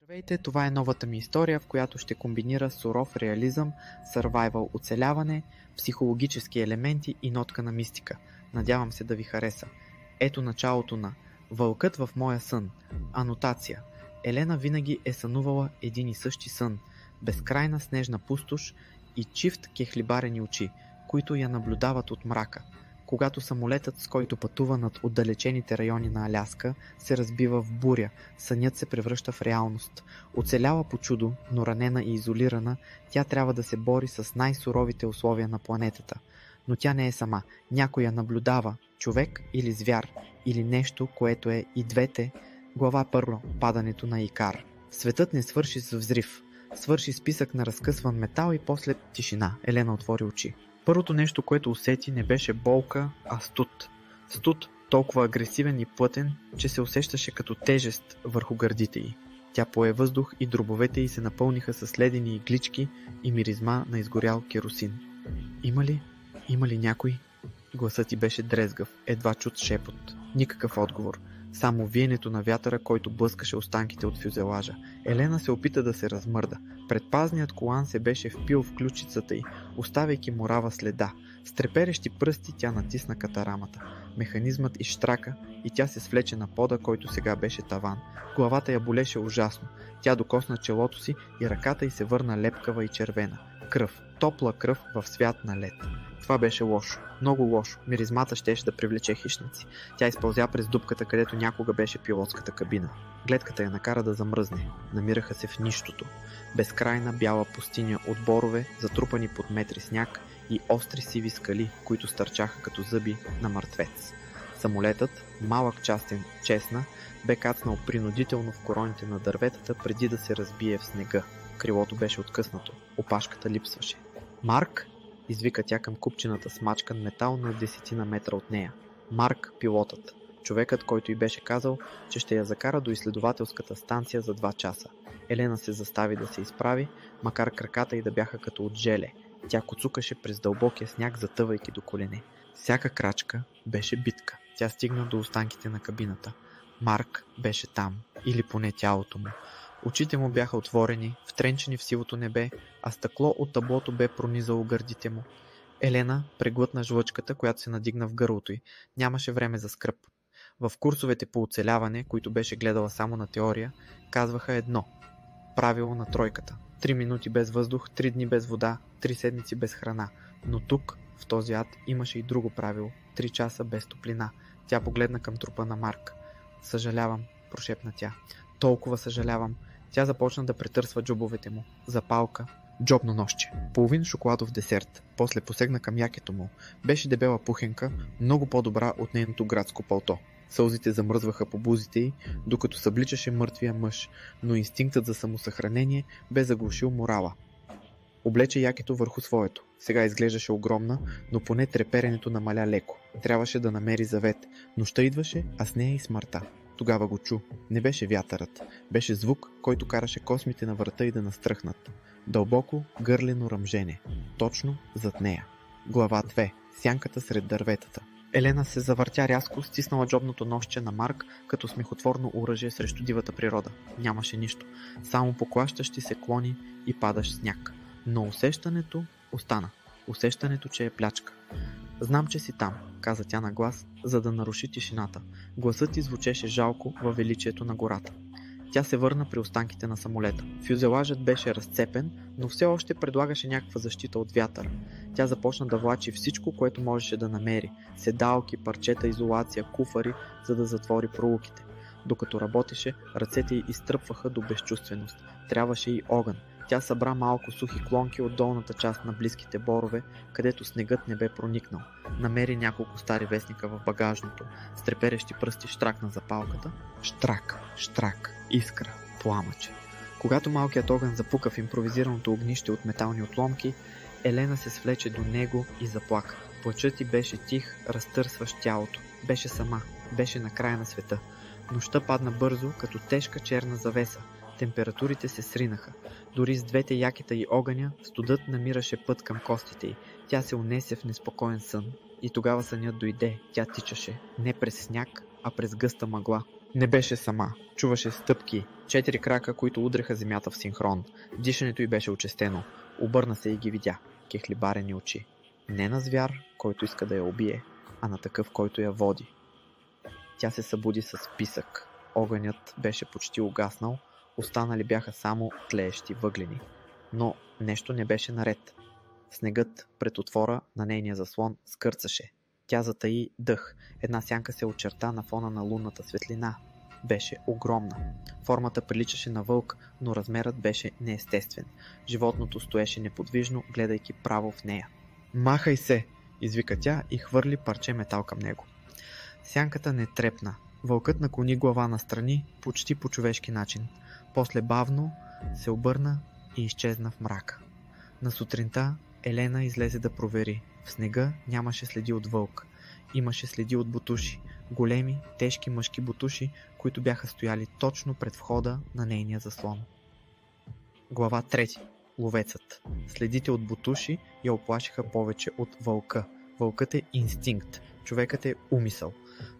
Здравейте, това е новата ми история, в която ще комбинира суров реализъм, сървайвал оцеляване, психологически елементи и нотка на мистика. Надявам се да ви хареса. Ето началото на Вълкът в моя сън. Анотация. Елена винаги е сънувала един и същи сън. Безкрайна снежна пустош и чифт кехлибарени очи, които я наблюдават от мрака. Когато самолетът, с който пътува над отдалечените райони на Аляска, се разбива в буря, сънят се превръща в реалност. Оцеляла по чудо, но ранена и изолирана, тя трябва да се бори с най-суровите условия на планетата. Но тя не е сама. Някой я наблюдава, човек или звяр, или нещо, което е и двете. Глава първа. Падането на Икар. Светът не свърши с взрив. Свърши списък на разкъсван метал и после тишина. Елена отвори очи. Първото нещо, което усети, не беше болка, а студ. Студ, толкова агресивен и плътен, че се усещаше като тежест върху гърдите й. Тя пое въздух и дробовете й се напълниха с ледени иглички и миризма на изгорял керосин. Има ли някой? Гласът й беше дрезгав, едва чут шепот. Никакъв отговор. Само виенето на вятъра, който блъскаше останките от фюзелажа. Елена се опита да се размърда. Предпазният колан се беше впил в ключицата й, оставяйки морава следа. С треперещи пръсти тя натисна катарамата. Механизмът изштрака и тя се свлече на пода, който сега беше таван. Главата я болеше ужасно. Тя докосна челото си и ръката й се върна лепкава и червена. Кръв. Топла кръв в свят на лед. Това беше лошо. Много лошо. Миризмата щеше да привлече хищници. Тя изпълзя през дупката, където някога беше пилотската кабина. Гледката я накара да замръзне. Намираха се в нищото. Безкрайна бяла пустиня от борове, затрупани под метри сняг и остри сиви скали, които стърчаха като зъби на мъртвец. Самолетът, малък частен Чесна, бе кацнал принудително в короните на дърветата преди да се разбие в снега. Крилото беше откъснато. Опашката липсваше. Марк? Извика тя към купчината смачкан метал на 10 метра от нея. Марк, пилотът. Човекът, който й беше казал, че ще я закара до изследователската станция за 2 часа. Елена се застави да се изправи, макар краката й да бяха като от желе. Тя коцукаше през дълбокия сняг, затъвайки до колене. Всяка крачка беше битка. Тя стигна до останките на кабината. Марк беше там, или поне тялото му. Очите му бяха отворени, втренчени в сивото небе, а стъкло от таблото бе пронизало гърдите му. Елена преглътна жлъчката, която се надигна в гърлото й. Нямаше време за скръб. В курсовете по оцеляване, които беше гледала само на теория, казваха едно. Правило на тройката. 3 минути без въздух, 3 дни без вода, 3 седмици без храна. Но тук, в този ад, имаше и друго правило. 3 часа без топлина. Тя погледна към трупа на Марк. Съжалявам, прошепна тя. Толкова съжалявам. Тя започна да претърсва джобовете му. Запалка, джобно нощче, половин шоколадов десерт. После посегна към якето му. Беше дебела пухенка, много по-добра от нейното градско палто. Сълзите замръзваха по бузите й, докато събличаше мъртвия мъж, но инстинктът за самосъхранение бе заглушил морала. Облече якето върху своето. Сега изглеждаше огромна, но поне треперенето намаля леко. Трябваше да намери завет. Нощта идваше, а с нея и смъртта. Тогава го чу. Не беше вятърът. Беше звук, който караше космите на врата й да настръхнат. Дълбоко, гърлено ръмжене. Точно зад нея. Глава 2. Сянката сред дърветата. Елена се завъртя рязко, стиснала джобното нощче на Марк като смехотворно оръжие срещу дивата природа. Нямаше нищо. Само поклащащи се клони и падащ сняг. Но усещането остана. Усещането, че е плячка. Знам, че си там, каза тя на глас, за да наруши тишината. Гласът й звучеше жалко във величието на гората. Тя се върна при останките на самолета. Фюзелажът беше разцепен, но все още предлагаше някаква защита от вятъра. Тя започна да влачи всичко, което можеше да намери. Седалки, парчета, изолация, куфари, за да затвори пролуките. Докато работеше, ръцете й изтръпваха до безчувственост. Трябваше и огън. Тя събра малко сухи клонки от долната част на близките борове, където снегът не бе проникнал. Намери няколко стари вестника в багажното. С треперещи пръсти щракна запалката. Штрак, искра, пламъче. Когато малкият огън запука в импровизираното огнище от метални отломки, Елена се свлече до него и заплака. Плачът й беше тих, разтърсващ тялото. Беше сама, беше на края на света. Нощта падна бързо, като тежка черна завеса. Температурите се сринаха. Дори с двете якета и огъня, студът намираше път към костите й. Тя се унесе в неспокоен сън. И тогава сънят дойде. Тя тичаше. Не през сняг, а през гъста мъгла. Не беше сама. Чуваше стъпки, 4 крака, които удреха земята в синхрон. Дишането й беше очестено. Обърна се и ги видя. Кехлибарени очи. Не на звяр, който иска да я убие, а на такъв, който я води. Тя се събуди с писък. Огънят беше почти угаснал, останали бяха само тлеещи въглени. Но нещо не беше наред. Снегът пред отвора на нейния заслон скърцаше. Тя затаи дъх. Една сянка се очерта на фона на лунната светлина. Беше огромна. Формата приличаше на вълк, но размерът беше неестествен. Животното стоеше неподвижно, гледайки право в нея. «Махай се!» извика тя и хвърли парче метал към него. Сянката не трепна. Вълкът наклони глава настрани, почти по човешки начин. После бавно се обърна и изчезна в мрака. На сутринта Елена излезе да провери. В снега нямаше следи от вълк. Имаше следи от ботуши. Големи, тежки мъжки ботуши, които бяха стояли точно пред входа на нейния заслон. Глава 3. Ловецът. Следите от ботуши я оплашиха повече от вълка. Вълкът е инстинкт, човекът е умисъл.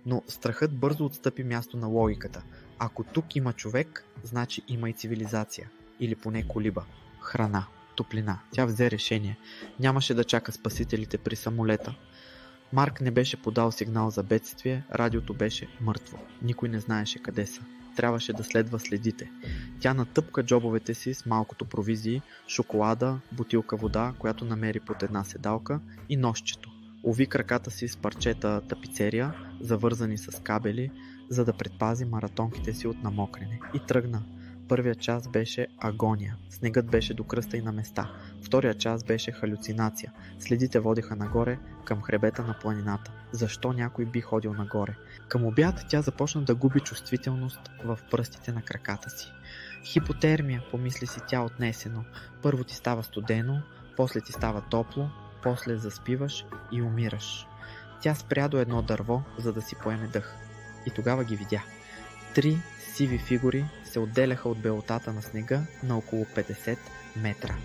Но страхът бързо отстъпи място на логиката. Ако тук има човек, значи има и цивилизация. Или поне колиба. Храна. Топлина. Тя взе решение. Нямаше да чака спасителите при самолета. Марк не беше подал сигнал за бедствие, радиото беше мъртво. Никой не знаеше къде са. Трябваше да следва следите. Тя натъпка джобовете си с малкото провизии, шоколада, бутилка вода, която намери под една седалка, и ножчето. Уви краката си с парчета тапицерия, завързани с кабели, за да предпази маратонките си от намокрене. И тръгна. Първия час беше агония. Снегът беше до кръста и на места. Втория час беше халюцинация. Следите водеха нагоре, към хребета на планината. Защо някой би ходил нагоре? Към обяд тя започна да губи чувствителност в пръстите на краката си. Хипотермия, помисли си тя отнесено. Първо ти става студено, после ти става топло, после заспиваш и умираш. Тя спря до едно дърво, за да си поеме дъх. И тогава ги видя. 3 сиви фигури се отделяха от белотата на снега на около 50 метра.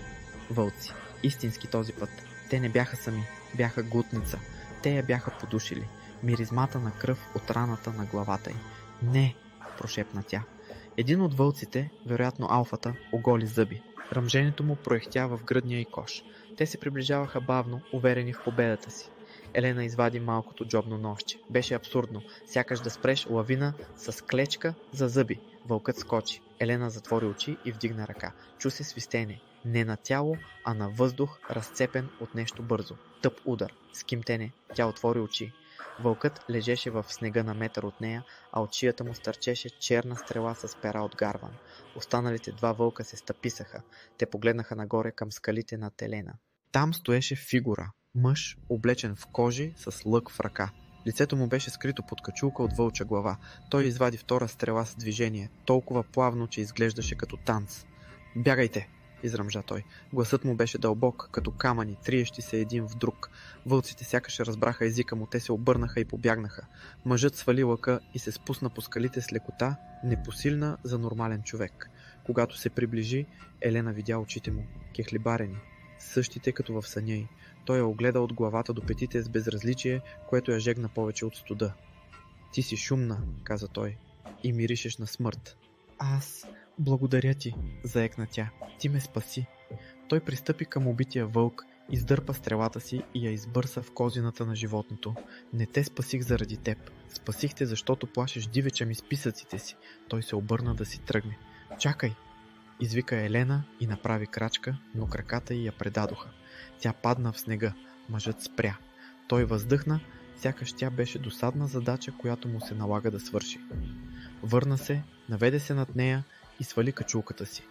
Вълци. Истински този път. Те не бяха сами, бяха глутница. Те я бяха подушили. Миризмата на кръв от раната на главата й. «Не!» прошепна тя. Един от вълците, вероятно алфата, оголи зъби. Ръмженето му проехтя в гръдния й кош. Те се приближаваха бавно, уверени в победата си. Елена извади малкото джобно ножче. Беше абсурдно. Сякаш да спреш лавина с клечка за зъби. Вълкът скочи. Елена затвори очи и вдигна ръка. Чу се свистене. Не на тяло, а на въздух, разцепен от нещо бързо. Тъп удар. Скимтене. Тя отвори очи. Вълкът лежеше в снега на метър от нея, а от шията му стърчеше черна стрела с пера от гарван. Останалите 2 вълка се стъписаха. Те погледнаха нагоре към скалите над Елена. Там стоеше фигура. Мъж, облечен в кожи, с лък в ръка. Лицето му беше скрито под качулка от вълча глава. Той извади втора стрела с движение, толкова плавно, че изглеждаше като танц. «Бягайте!» изръмжа той. Гласът му беше дълбок, като камъни, триещи се един в друг. Вълците сякаш разбраха езика му, те се обърнаха и побягнаха. Мъжът свали лъка и се спусна по скалите с лекота, непосилна за нормален човек. Когато се приближи, Елена видя очите му, кехлибарени, същите като в съня й. Той я огледа от главата до петите с безразличие, което я жегна повече от студа. «Ти си шумна», каза той, «и миришеш на смърт». «Аз благодаря ти», заекна тя. «Ти ме спаси». Той пристъпи към убития вълк, издърпа стрелата си и я избърса в козината на животното. «Не те спасих заради теб. Спасих те, защото плашеш дивеча ми с писъците си». Той се обърна да си тръгне. «Чакай!» извика Елена и направи крачка, но краката й я предадоха. Тя падна в снега. Мъжът спря. Той въздъхна, сякаш тя беше досадна задача, която му се налага да свърши. Върна се, наведе се над нея и свали качулката си.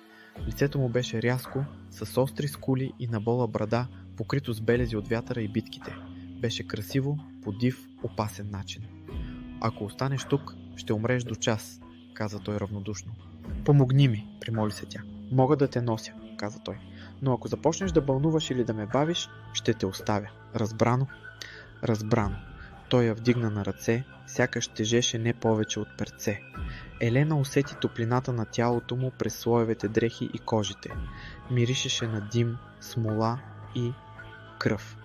Лицето му беше рязко, с остри скули и набола брада, покрито с белези от вятъра и битките. Беше красиво, по див, опасен начин. «Ако останеш тук, ще умреш до час», каза той равнодушно. «Помогни ми», примоли се тя. «Мога да те нося», каза той. «Но ако започнеш да бълнуваш или да ме бавиш, ще те оставя. Разбрано?» «Разбрано». Той я вдигна на ръце, сякаш тежеше не повече от перце. Елена усети топлината на тялото му през слоевете дрехи и кожите. Миришеше на дим, смола и кръв.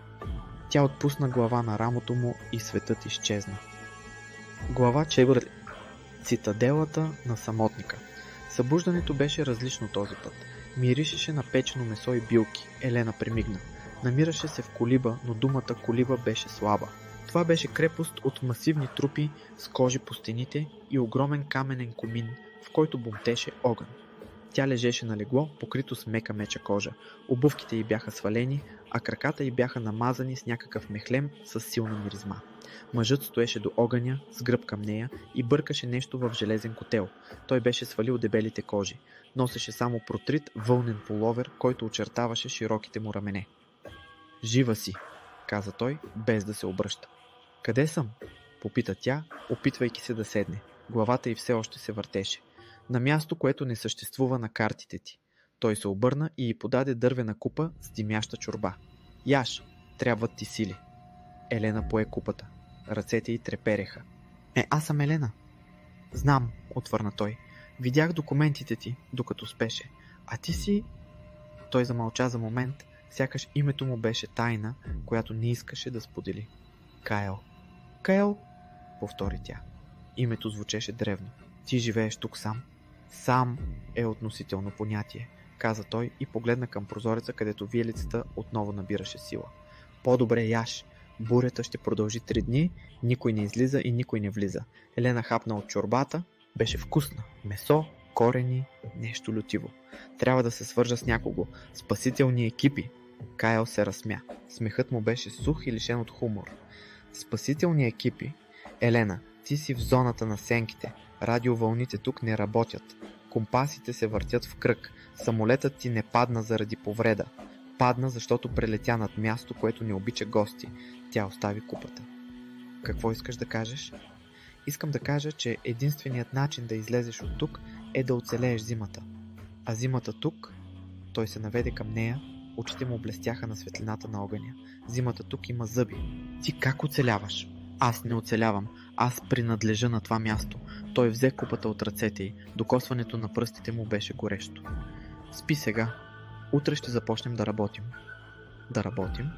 Тя отпусна глава на рамото му и светът изчезна. Глава 4. Цитаделата на самотника. Събуждането беше различно този път. Миришеше на печено месо и билки. Елена примигна. Намираше се в колиба, но думата колиба беше слаба. Това беше крепост от масивни трупи с кожи по стените и огромен каменен комин, в който бумтеше огън. Тя лежеше на легло, покрито с мека меча кожа. Обувките й бяха свалени, а краката й бяха намазани с някакъв мехлем с силна миризма. Мъжът стоеше до огъня, с гръб към нея и бъркаше нещо в железен котел. Той беше свалил дебелите кожи. Носеше само протрит вълнен пуловер, който очертаваше широките му рамене. Жива си, каза той, без да се обръща. Къде съм? Попита тя, опитвайки се да седне. Главата й все още се въртеше. На място, което не съществува на картите ти. Той се обърна и й подаде дървена купа с димяща чорба. Яш, трябват ти сили. Елена пое купата. Ръцете й трепереха. Аз съм Елена. Знам, отвърна той. Видях документите ти, докато спеше. А ти си... Той замълча за момент, сякаш името му беше тайна, която не искаше да сподели. Кайл. Кайл? Повтори тя. Името звучеше древно. Ти живееш тук сам? Сам е относително понятие, каза той и погледна към прозореца, където виелицата отново набираше сила. По-добре яш. Бурята ще продължи 3 дни, никой не излиза и никой не влиза. Елена хапна от чорбата, беше вкусна. Месо, корени, нещо лютиво. Трябва да се свържа с някого. Спасителни екипи. Кайл се разсмя. Смехът му беше сух и лишен от хумор. Спасителни екипи? Елена, ти си в зоната на сенките. Радиовълните тук не работят. Компасите се въртят в кръг. Самолетът ти не падна заради повреда. Падна, защото прелетя над място, което не обича гости. Тя остави купата. Какво искаш да кажеш? Искам да кажа, че единственият начин да излезеш от тук е да оцелееш зимата. А зимата тук... Той се наведе към нея, очите му блестяха на светлината на огъня. Зимата тук има зъби. Ти как оцеляваш? Аз не оцелявам. Аз принадлежа на това място. Той взе купата от ръцете й. Докосването на пръстите му беше горещо. Спи сега. Утре ще започнем да работим. Да работим?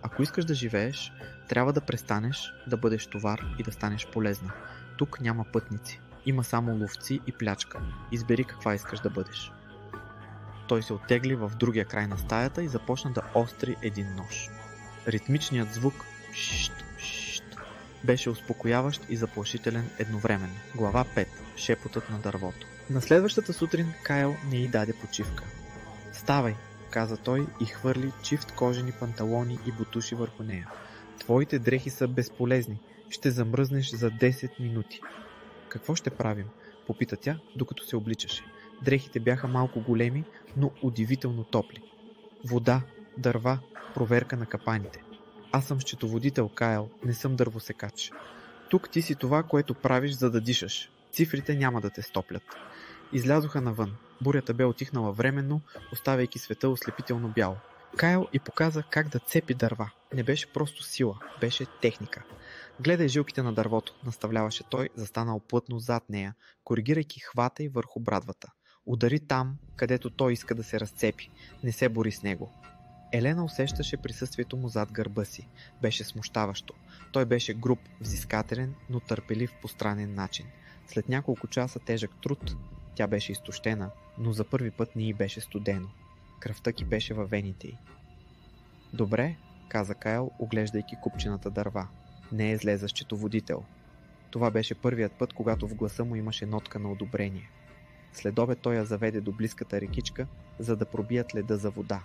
Ако искаш да живееш, трябва да престанеш да бъдеш товар и да станеш полезна. Тук няма пътници. Има само ловци и плячка. Избери каква искаш да бъдеш. Той се оттегли в другия край на стаята и започна да остри един нож. Ритмичният звук беше успокояващ и заплашителен едновременно. Глава 5. Шепотът на дървото. На следващата сутрин Кайл не й даде почивка. Ставай, каза той и хвърли чифт кожени панталони и бутуши върху нея. Твоите дрехи са безполезни. Ще замръзнеш за 10 минути. Какво ще правим? Попита тя, докато се обличаше. Дрехите бяха малко големи, но удивително топли. Вода, дърва, проверка на капаните. Аз съм счетоводител, Кайл, не съм дървосекач. Тук ти си това, което правиш, за да дишаш. Цифрите няма да те стоплят. Излязоха навън. Бурята бе отихнала временно, оставяйки света ослепително бял. Кайл й показа как да цепи дърва. Не беше просто сила, беше техника. Гледай жилките на дървото, наставляваше той, застанал плътно зад нея, коригирайки хвата й върху брадвата. Удари там, където той иска да се разцепи. Не се бори с него. Елена усещаше присъствието му зад гърба си. Беше смущаващо. Той беше груб, взискателен, но търпелив по странен начин. След няколко часа тежък труд, тя беше изтощена, но за първи път не й беше студено. Кръвта кипеше във вените й. Добре, каза Кайл, оглеждайки купчината дърва. Не е зле за счетоводител. Това беше първият път, когато в гласа му имаше нотка на одобрение. След обед той я заведе до близката рекичка, за да пробият леда за вода.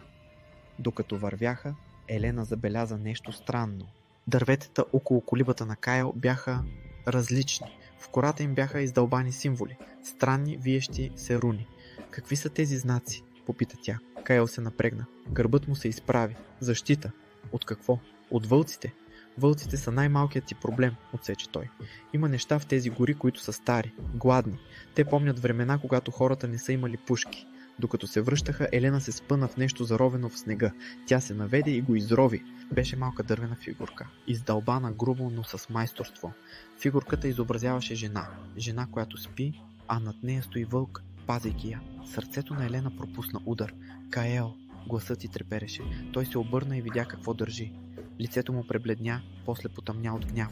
Докато вървяха, Елена забеляза нещо странно. Дърветата около колибата на Кайл бяха различни. В кората им бяха издълбани символи, странни виещи се руни. Какви са тези знаци? Попита тя. Кайл се напрегна. Гърбът му се изправи. Защита. От какво? От вълците. Вълците са най-малкият ти проблем, отсече той. Има неща в тези гори, които са стари, гладни. Те помнят времена, когато хората не са имали пушки. Докато се връщаха, Елена се спъна в нещо заровено в снега. Тя се наведе и го изрови. Беше малка дървена фигурка, издълбана грубо, но с майсторство. Фигурката изобразяваше жена. Жена, която спи, а над нея стои вълк, пазейки я. Сърцето на Елена пропусна удар. Каел! Гласът й трепереше. Той се обърна и видя какво държи. Лицето му пребледня, после потъмня от гняв.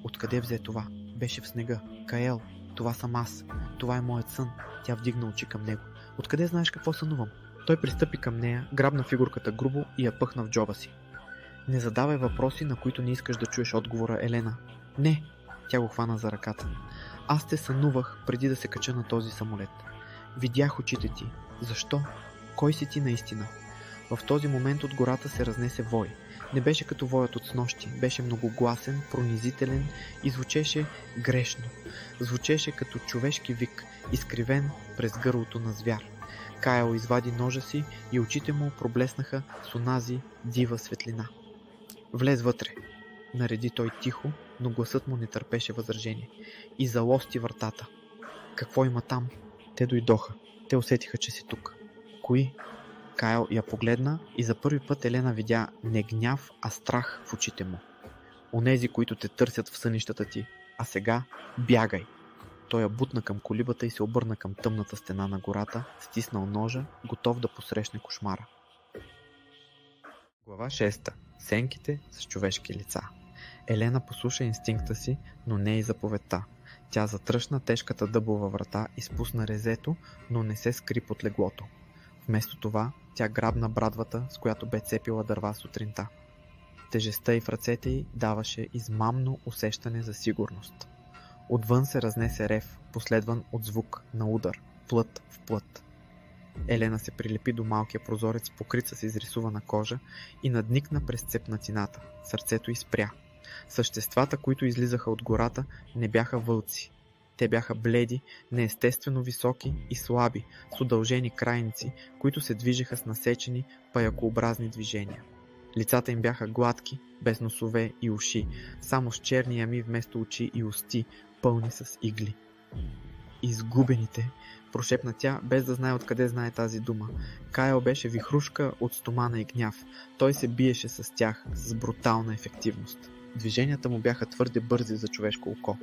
Откъде взе това? Беше в снега. Каел! това съм аз. Това е моят сън. Тя вдигна очи към него. Откъде знаеш какво сънувам? Той пристъпи към нея, грабна фигурката грубо и я пъхна в джоба си. Не задавай въпроси, на които не искаш да чуеш отговора, Елена. Не, тя го хвана за ръката. Аз те сънувах преди да се кача на този самолет. Видях очите ти. Защо? Кой си ти наистина? В този момент от гората се разнесе вой. Не беше като воят от снощи, беше многогласен, пронизителен и звучеше грешно. Звучеше като човешки вик, изкривен през гърлото на звяр. Кайл извади ножа си и очите му проблеснаха с онази дива светлина. Влез вътре, нареди той тихо, но гласът му не търпеше възражение. И залости вратата. Какво има там? Те дойдоха. Те усетиха, че си тук. Кои? Кайл я погледна и за първи път Елена видя не гняв, а страх в очите му. Онези, които те търсят в сънищата ти. А сега бягай. Той я бутна към колибата и се обърна към тъмната стена на гората, стиснал ножа, готов да посрещне кошмара. Глава 6. Сенките с човешки лица. Елена послуша инстинкта си, но не и заповедта. Тя затръшна тежката дъбова врата и спусна резето, но не се скри под леглото. Вместо това, тя грабна брадвата, с която бе цепила дърва сутринта. Тежестта й в ръцете й даваше измамно усещане за сигурност. Отвън се разнесе рев, последван от звук на удар, плът в плът. Елена се прилепи до малкия прозорец, покрит с изрисувана кожа, и надникна през цепнатината. Сърцето й спря. Съществата, които излизаха от гората, не бяха вълци. Те бяха бледи, неестествено високи и слаби, с удължени крайници, които се движеха с насечени, паякообразни движения. Лицата им бяха гладки, без носове и уши, само с черни ями вместо очи и усти, пълни с игли. Изгубените, прошепна тя, без да знае откъде знае тази дума. Кайл беше вихрушка от стомана и гняв. Той се биеше с тях, с брутална ефективност. Движенията му бяха твърде бързи за човешко око.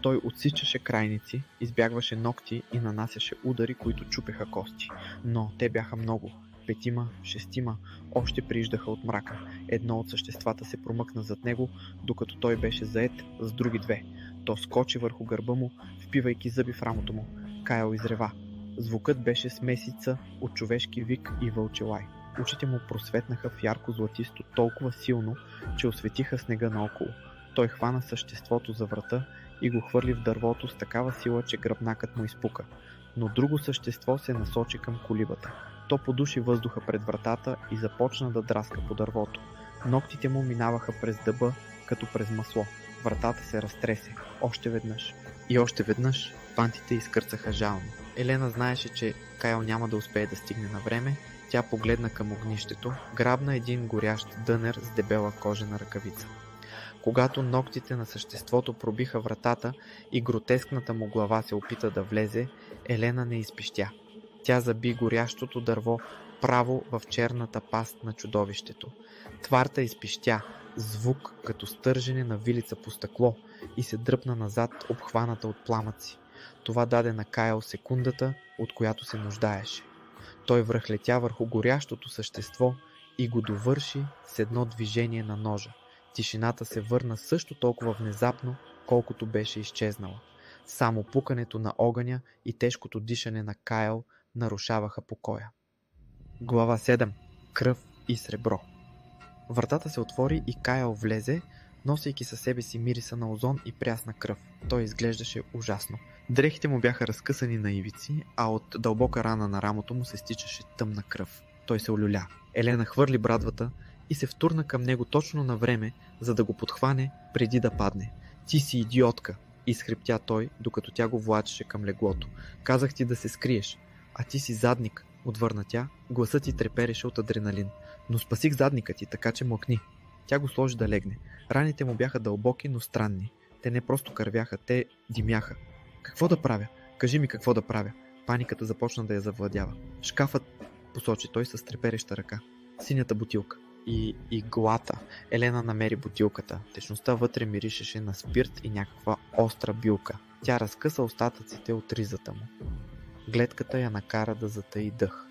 Той отсичаше крайници, избягваше ногти и нанасяше удари, които чупеха кости. Но те бяха много. 5, 6, още прииждаха от мрака. Едно от съществата се промъкна зад него, докато той беше заед с други две. То скочи върху гърба му, впивайки зъби в рамото му. Кайл изрева. Звукът беше смесица от човешки вик и вълчи лай. Очите му просветнаха в ярко-златисто толкова силно, че осветиха снега наоколо. Той хвана съществото за врата и го хвърли в дървото с такава сила, че гръбнакът му изпука. Но друго същество се насочи към колибата. То подуши въздуха пред вратата и започна да драска по дървото. Ногтите му минаваха през дъба, като през масло. Вратата се разтресе. Още веднъж. И още веднъж пантите изкърцаха жално. Елена знаеше, че Кайл няма да успее да стигне на време. Тя погледна към огнището, грабна един горящ дънер с дебела кожена ръкавица. Когато ногтите на съществото пробиха вратата и гротескната му глава се опита да влезе, Елена не изпищя. Тя заби горящото дърво право в черната паст на чудовището. Тварта изпищя, звук като стържене на вилица по стъкло, и се дръпна назад, обхваната от пламъци. Това даде на Кайл секундата, от която се нуждаеше. Той връхлетя върху горящото същество и го довърши с едно движение на ножа. Тишината се върна също толкова внезапно, колкото беше изчезнала. Само пукането на огъня и тежкото дишане на Кайл нарушаваха покоя. Глава 7. Кръв и сребро. Вратата се отвори и Кайл влезе, носейки със себе си мириса на озон и прясна кръв. Той изглеждаше ужасно. Дрехите му бяха разкъсани на ивици, а от дълбока рана на рамото му се стичаше тъмна кръв. Той се олюля. Елена хвърли брадвата и се втурна към него точно на време, за да го подхване преди да падне. Ти си идиотка, изхриптя той, докато тя го влачеше към леглото. Казах ти да се скриеш. А ти си задник, отвърна тя. Гласът ти трепереше от адреналин. Но спасих задника ти, така че млъкни. Тя го сложи да легне. Раните му бяха дълбоки, но странни. Те не просто кървяха, те димяха. Какво да правя? Кажи ми какво да правя. Паниката започна да я завладява. Шкафът, посочи той с трепереща ръка. Синята бутилка. И иглата. Елена намери бутилката. Течността вътре миришеше на спирт и някаква остра билка. Тя разкъса остатъците от ризата му. Гледката я накара да затаи дъх.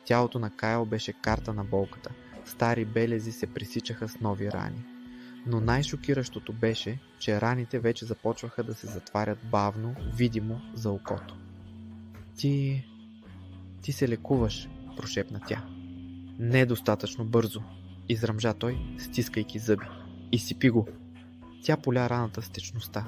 Тялото на Кайл беше карта на болката. Стари белези се пресичаха с нови рани. Но най-шокиращото беше, че раните вече започваха да се затварят бавно, видимо за окото. Ти се лекуваш, прошепна тя. Недостатъчно бързо, изръмжа той, стискайки зъби. Изсипи го. Тя поля раната с течността.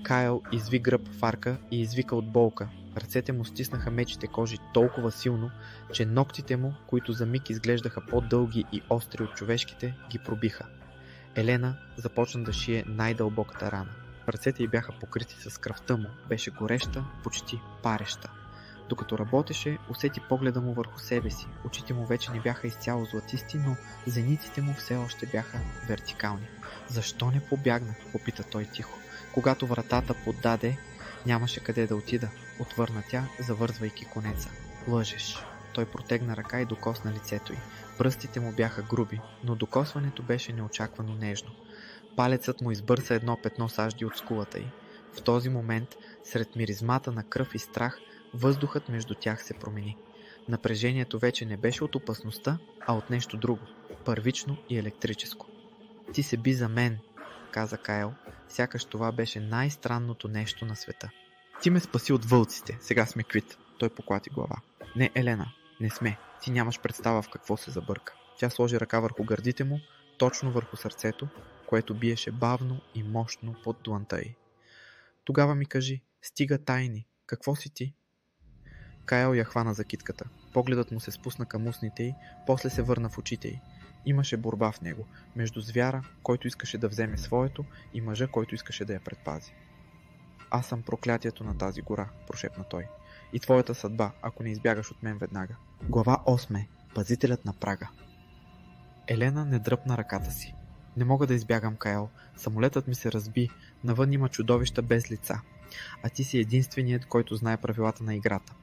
Кайл изви гръб в арка и извика от болка. Ръцете му стиснаха мечите кожи толкова силно, че ногтите му, които за миг изглеждаха по-дълги и остри от човешките, ги пробиха. Елена започна да шие най-дълбоката рана. Ръцете й бяха покрити с кръвта му, беше гореща, почти пареща. Докато работеше, усети погледа му върху себе си. Очите му вече не бяха изцяло златисти, но зениците му все още бяха вертикални. Защо не побягна? Попита той тихо. Когато вратата поддаде, нямаше къде да отида, отвърна тя, завързвайки конеца. Лъжеш. Той протегна ръка и докосна лицето й. Пръстите му бяха груби, но докосването беше неочаквано нежно. Палецът му избърса едно петно сажди от скулата й. В този момент, сред миризмата на кръв и страх, въздухът между тях се промени. Напрежението вече не беше от опасността, а от нещо друго, първично и електрическо. Ти се би за мен, каза Кайл, сякаш това беше най-странното нещо на света. Ти ме спаси от вълците, сега сме квит. Той поклати глава. Не, Елена, не сме. Ти нямаш представа в какво се забърка. Тя сложи ръка върху гърдите му, точно върху сърцето, което биеше бавно и мощно под дланта й. Тогава ми кажи, стига тайни, какво си ти? Кайл я хвана за китката. Погледът му се спусна към устните й, после се върна в очите й. Имаше борба в него, между звяра, който искаше да вземе своето, и мъжа, който искаше да я предпази. Аз съм проклятието на тази гора, прошепна той. И твоята съдба, ако не избягаш от мен веднага. Глава 8. Пазителят на прага. Елена не дръпна ръката си. Не мога да избягам, Кайл. Самолетът ми се разби, навън има чудовища без лица. А ти си единственият, който знае правилата на играта.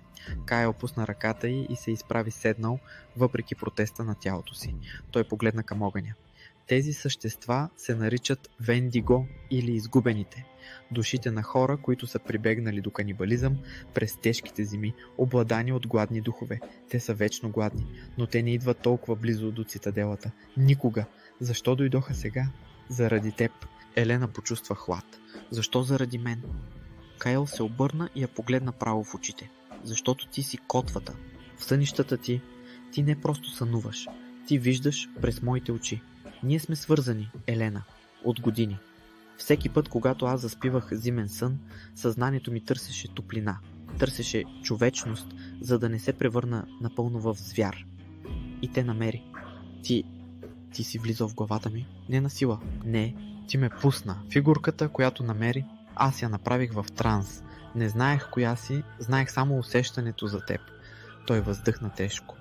Кайл пусна ръката й и се изправи седнал, въпреки протеста на тялото си. Той погледна към огъня. Тези същества се наричат Вендиго или изгубените. Душите на хора, които са прибегнали до канибализъм през тежките зими, обладани от гладни духове. Те са вечно гладни, но те не идват толкова близо до цитаделата. Никога. Защо дойдоха сега? Заради теб. Елена почувства хлад. Защо заради мен? Кайл се обърна и я погледна право в очите. Защото ти си котвата. В сънищата ти не просто сънуваш. Ти виждаш през моите очи. Ние сме свързани, Елена, от години. Всеки път, когато аз заспивах зимен сън, съзнанието ми търсеше топлина, търсеше човечност, за да не се превърна напълно в звяр. И те намери. Ти си влизал в главата ми? Не на сила. Не, ти ме пусна. Фигурката, която намери, аз я направих в транс. Не знаех коя си, знаех само усещането за теб. Той въздъхна тежко.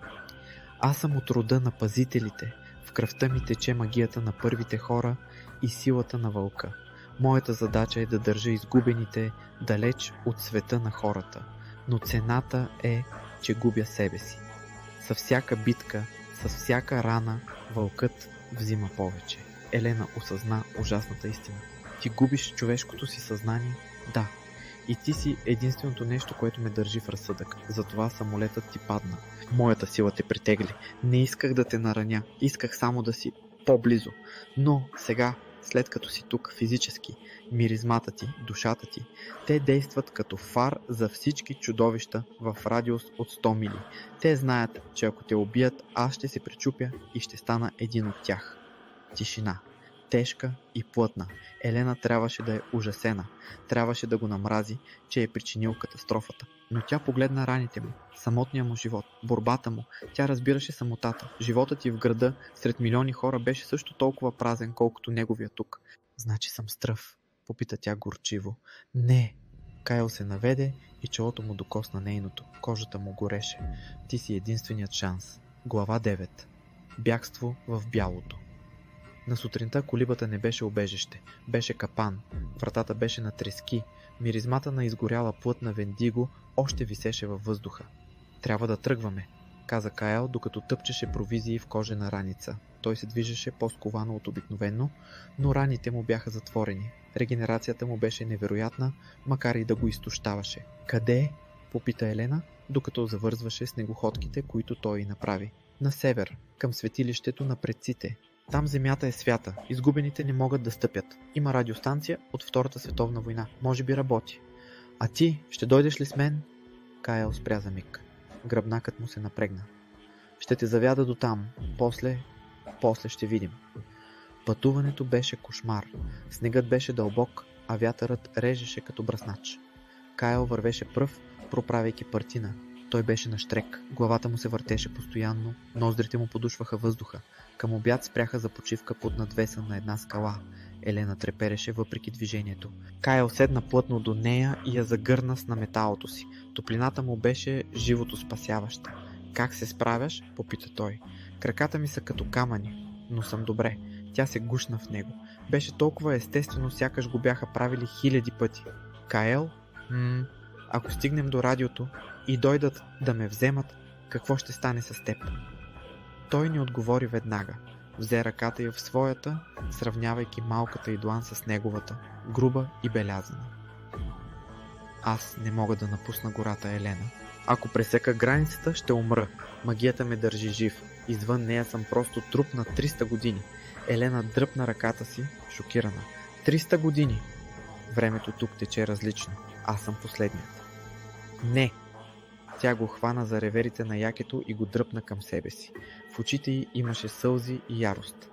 Аз съм от рода на пазителите. В кръвта ми тече магията на първите хора и силата на вълка. Моята задача е да държа изгубените далеч от света на хората. Но цената е, че губя себе си. Със всяка битка, с всяка рана, вълкът взима повече. Елена осъзна ужасната истина. Ти губиш човешкото си съзнание? Да. И ти си единственото нещо, което ме държи в разсъдък. Затова самолетът ти падна. Моята сила те притегли. Не исках да те нараня. Исках само да си по-близо. Но сега, след като си тук физически, миризмата ти, душата ти, те действат като фар за всички чудовища в радиус от 100 мили. Те знаят, че ако те убият, аз ще се пречупя и ще стана един от тях. Тишина. Тежка и плътна. Елена трябваше да е ужасена. Трябваше да го намрази, че е причинил катастрофата. Но тя погледна раните му, самотния му живот, борбата му. Тя разбираше самотата. Животът й в града, сред милиони хора, беше също толкова празен, колкото неговия тук. Значи съм стръв, попита тя горчиво. Не. Кайл се наведе и челото му докосна нейното. Кожата му гореше. Ти си единственият шанс. Глава 9. Бягство в бялото. На сутринта колибата не беше убежище, беше капан, вратата беше на трески, миризмата на изгоряла плът на Вендиго още висеше във въздуха. Трябва да тръгваме, каза Кайл, докато тъпчеше провизии в кожена раница. Той се движеше по-сковано от обикновено, но раните му бяха затворени. Регенерацията му беше невероятна, макар и да го изтощаваше. Къде? Попита Елена, докато завързваше снегоходките, които той направи. На север, към светилището на предците. Там земята е свята, изгубените не могат да стъпят. Има радиостанция от Втората световна война, може би работи. А ти, ще дойдеш ли с мен? Кайл спря за миг. Гръбнакът му се напрегна. Ще те завяда до там, после ще видим. Пътуването беше кошмар. Снегът беше дълбок, а вятърът режеше като бръснач. Кайл вървеше пръв, проправяйки партина. Той беше нащрек, главата му се въртеше постоянно, ноздрите му подушваха въздуха. Към обяд спряха за почивка под надвеса на една скала. Елена трепереше въпреки движението. Кайл седна плътно до нея и я загърна с наметалото си. Топлината му беше живото спасяваща. Как се справяш? Попита той. Краката ми са като камъни, но съм добре. Тя се гушна в него. Беше толкова естествено, сякаш го бяха правили хиляди пъти. Кайл? Ако стигнем до радиото и дойдат да ме вземат, какво ще стане с теб? Той не отговори веднага. Взе ръката я в своята, сравнявайки малката й длан с неговата, груба и белязана. Аз не мога да напусна гората, Елена. Ако пресека границата, ще умра. Магията ме държи жив. Извън нея съм просто труп на 300 години. Елена дръпна ръката си, шокирана. 300 години! Времето тук тече различно. Аз съм последният. Не! Тя го хвана за реверите на якето и го дръпна към себе си. В очите й имаше сълзи и ярост.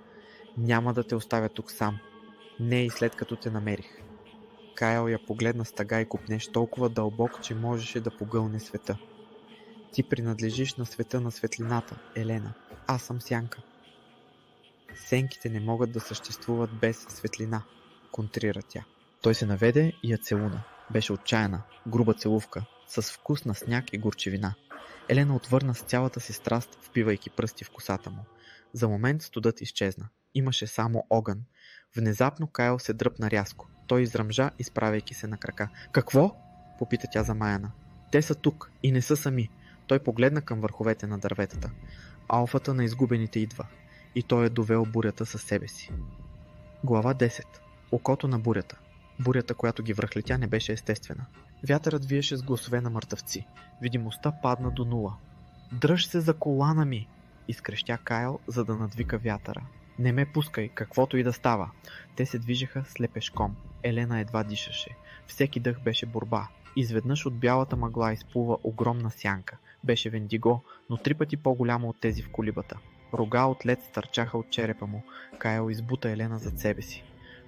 Няма да те оставя тук сам. Не и след като те намерих. Кайл я погледна с тъга и копнеж толкова дълбок, че можеше да погълне света. Ти принадлежиш на света на светлината, Елена. Аз съм сянка. Сенките не могат да съществуват без светлина, контрира тя. Той се наведе и я целуна. Беше отчаяна, груба целувка, с вкус на сняг и горчевина. Елена отвърна с цялата си страст, впивайки пръсти в косата му. За момент студът изчезна. Имаше само огън. Внезапно Кайл се дръпна рязко. Той изръмжа, изправяйки се на крака. Какво? Попита тя замаяна. Те са тук и не са сами. Той погледна към върховете на дърветата. Алфата на изгубените идва. И той е довел бурята със себе си. Глава 10. Окото на бурята. Бурята, която ги връхлетя, не беше естествена. Вятърът виеше с гласове на мъртъвци. Видимостта падна до нула. Дръж се за колана ми! Изкрещя Кайл, за да надвика вятъра. Не ме пускай, каквото и да става. Те се движеха слепешком. Елена едва дишаше. Всеки дъх беше борба. Изведнъж от бялата мъгла изплува огромна сянка. Беше Вендиго, но 3 пъти по-голямо от тези в колибата. Рога от лед стърчаха от черепа му. Кайл избута Елена зад себе си.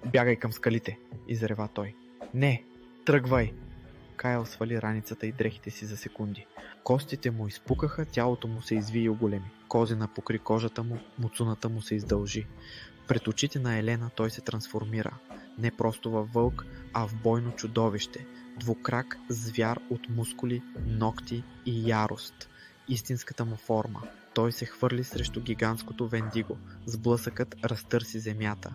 Бягай към скалите, изрева той. Не, тръгвай! Кайл свали раницата и дрехите си за секунди. Костите му изпукаха, тялото му се изви и оголеми. Козина покри кожата му, муцуната му се издължи. Пред очите на Елена той се трансформира. Не просто във вълк, а в бойно чудовище. Двукрак звяр от мускули, ногти и ярост. Истинската му форма. Той се хвърли срещу гигантското Вендиго. Сблъсъкът разтърси земята.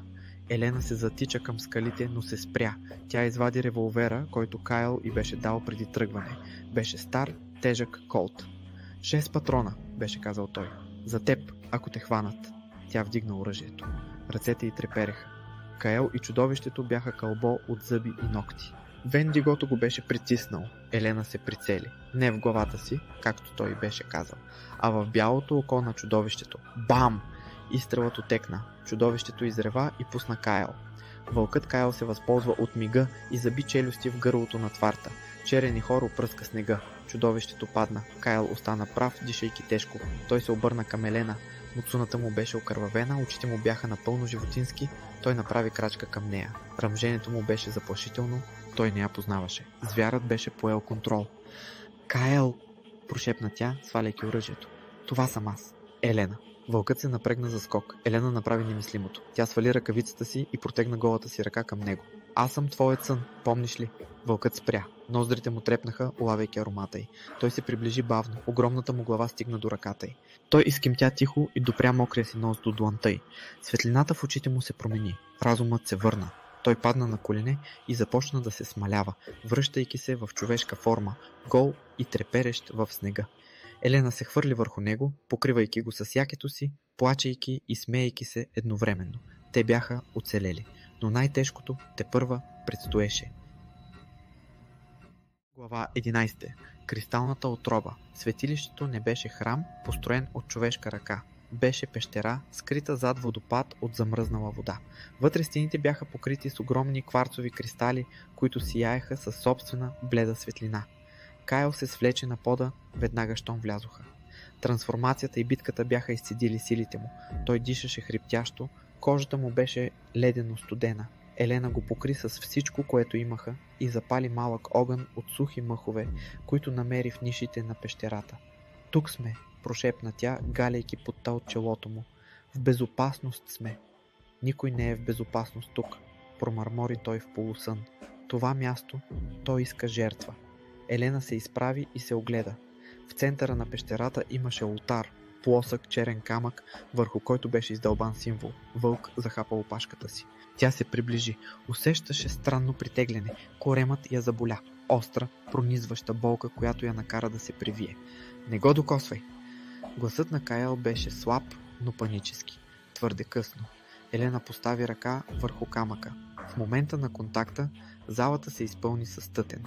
Елена се затича към скалите, но се спря. Тя извади револвера, който Кайл й беше дал преди тръгване. Беше стар, тежък колт. 6 патрона, беше казал той. За теб, ако те хванат. Тя вдигна оръжието. Ръцете й трепереха. Кайл и чудовището бяха кълбо от зъби и ногти. Вендигото го беше притиснал. Елена се прицели. Не в главата си, както той беше казал, а в бялото око на чудовището. Бам! Изстрелът отекна. Чудовището изрева и пусна Кайл. Вълкът Кайл се възползва от мига и заби челюсти в гърлото на тварта. Черен и хор опръска снега. Чудовището падна. Кайл остана прав, дишайки тежко. Той се обърна към Елена. Муцуната му беше окървавена, очите му бяха напълно животински. Той направи крачка към нея. Ръмженето му беше заплашително. Той не я познаваше. Звярат беше поел контрол. Кайл! Прошепна тя, сваляйки оръжието. Това съм аз. Елена. Вълкът се напрегна за скок. Елена направи немислимото. Тя свали ръкавицата си и протегна голата си ръка към него. Аз съм твоят сън, помниш ли? Вълкът спря. Ноздрите му трепнаха, улавяйки аромата й. Той се приближи бавно. Огромната му глава стигна до ръката й. Той изкимтя тихо и допря мокрия си нос до дланта й. Светлината в очите му се промени. Разумът се върна. Той падна на колене и започна да се смалява, връщайки се в човешка форма, гол и треперещ в снега. Елена се хвърли върху него, покривайки го с якето си, плачейки и смеейки се едновременно. Те бяха оцелели, но най-тежкото тепърва предстоеше. Глава 11. Кристалната отроба. Светилището не беше храм, построен от човешка ръка. беше пещера, скрита зад водопад от замръзнала вода. Вътре стените бяха покрити с огромни кварцови кристали, които сияеха със собствена бледа светлина. Кайл се свлече на пода, веднага щом влязоха. Трансформацията и битката бяха изцедили силите му. Той дишаше хриптящо, кожата му беше ледено студена. Елена го покри с всичко, което имаха, и запали малък огън от сухи мъхове, които намери в нишите на пещерата. Тук сме, прошепна тя, галяйки потта от челото му. В безопасност сме. Никой не е в безопасност тук, промърмори той в полусън. Това място, той иска жертва. Елена се изправи и се огледа. В центъра на пещерата имаше олтар, плосък черен камък, върху който беше издълбан символ – вълк захапал опашката си. Тя се приближи, усещаше странно притегляне, коремът я заболя, остра, пронизваща болка, която я накара да се привие. Не го докосвай! Гласът на Кайл беше слаб, но панически. Твърде късно. Елена постави ръка върху камъка. В момента на контакта залата се изпълни със тътен.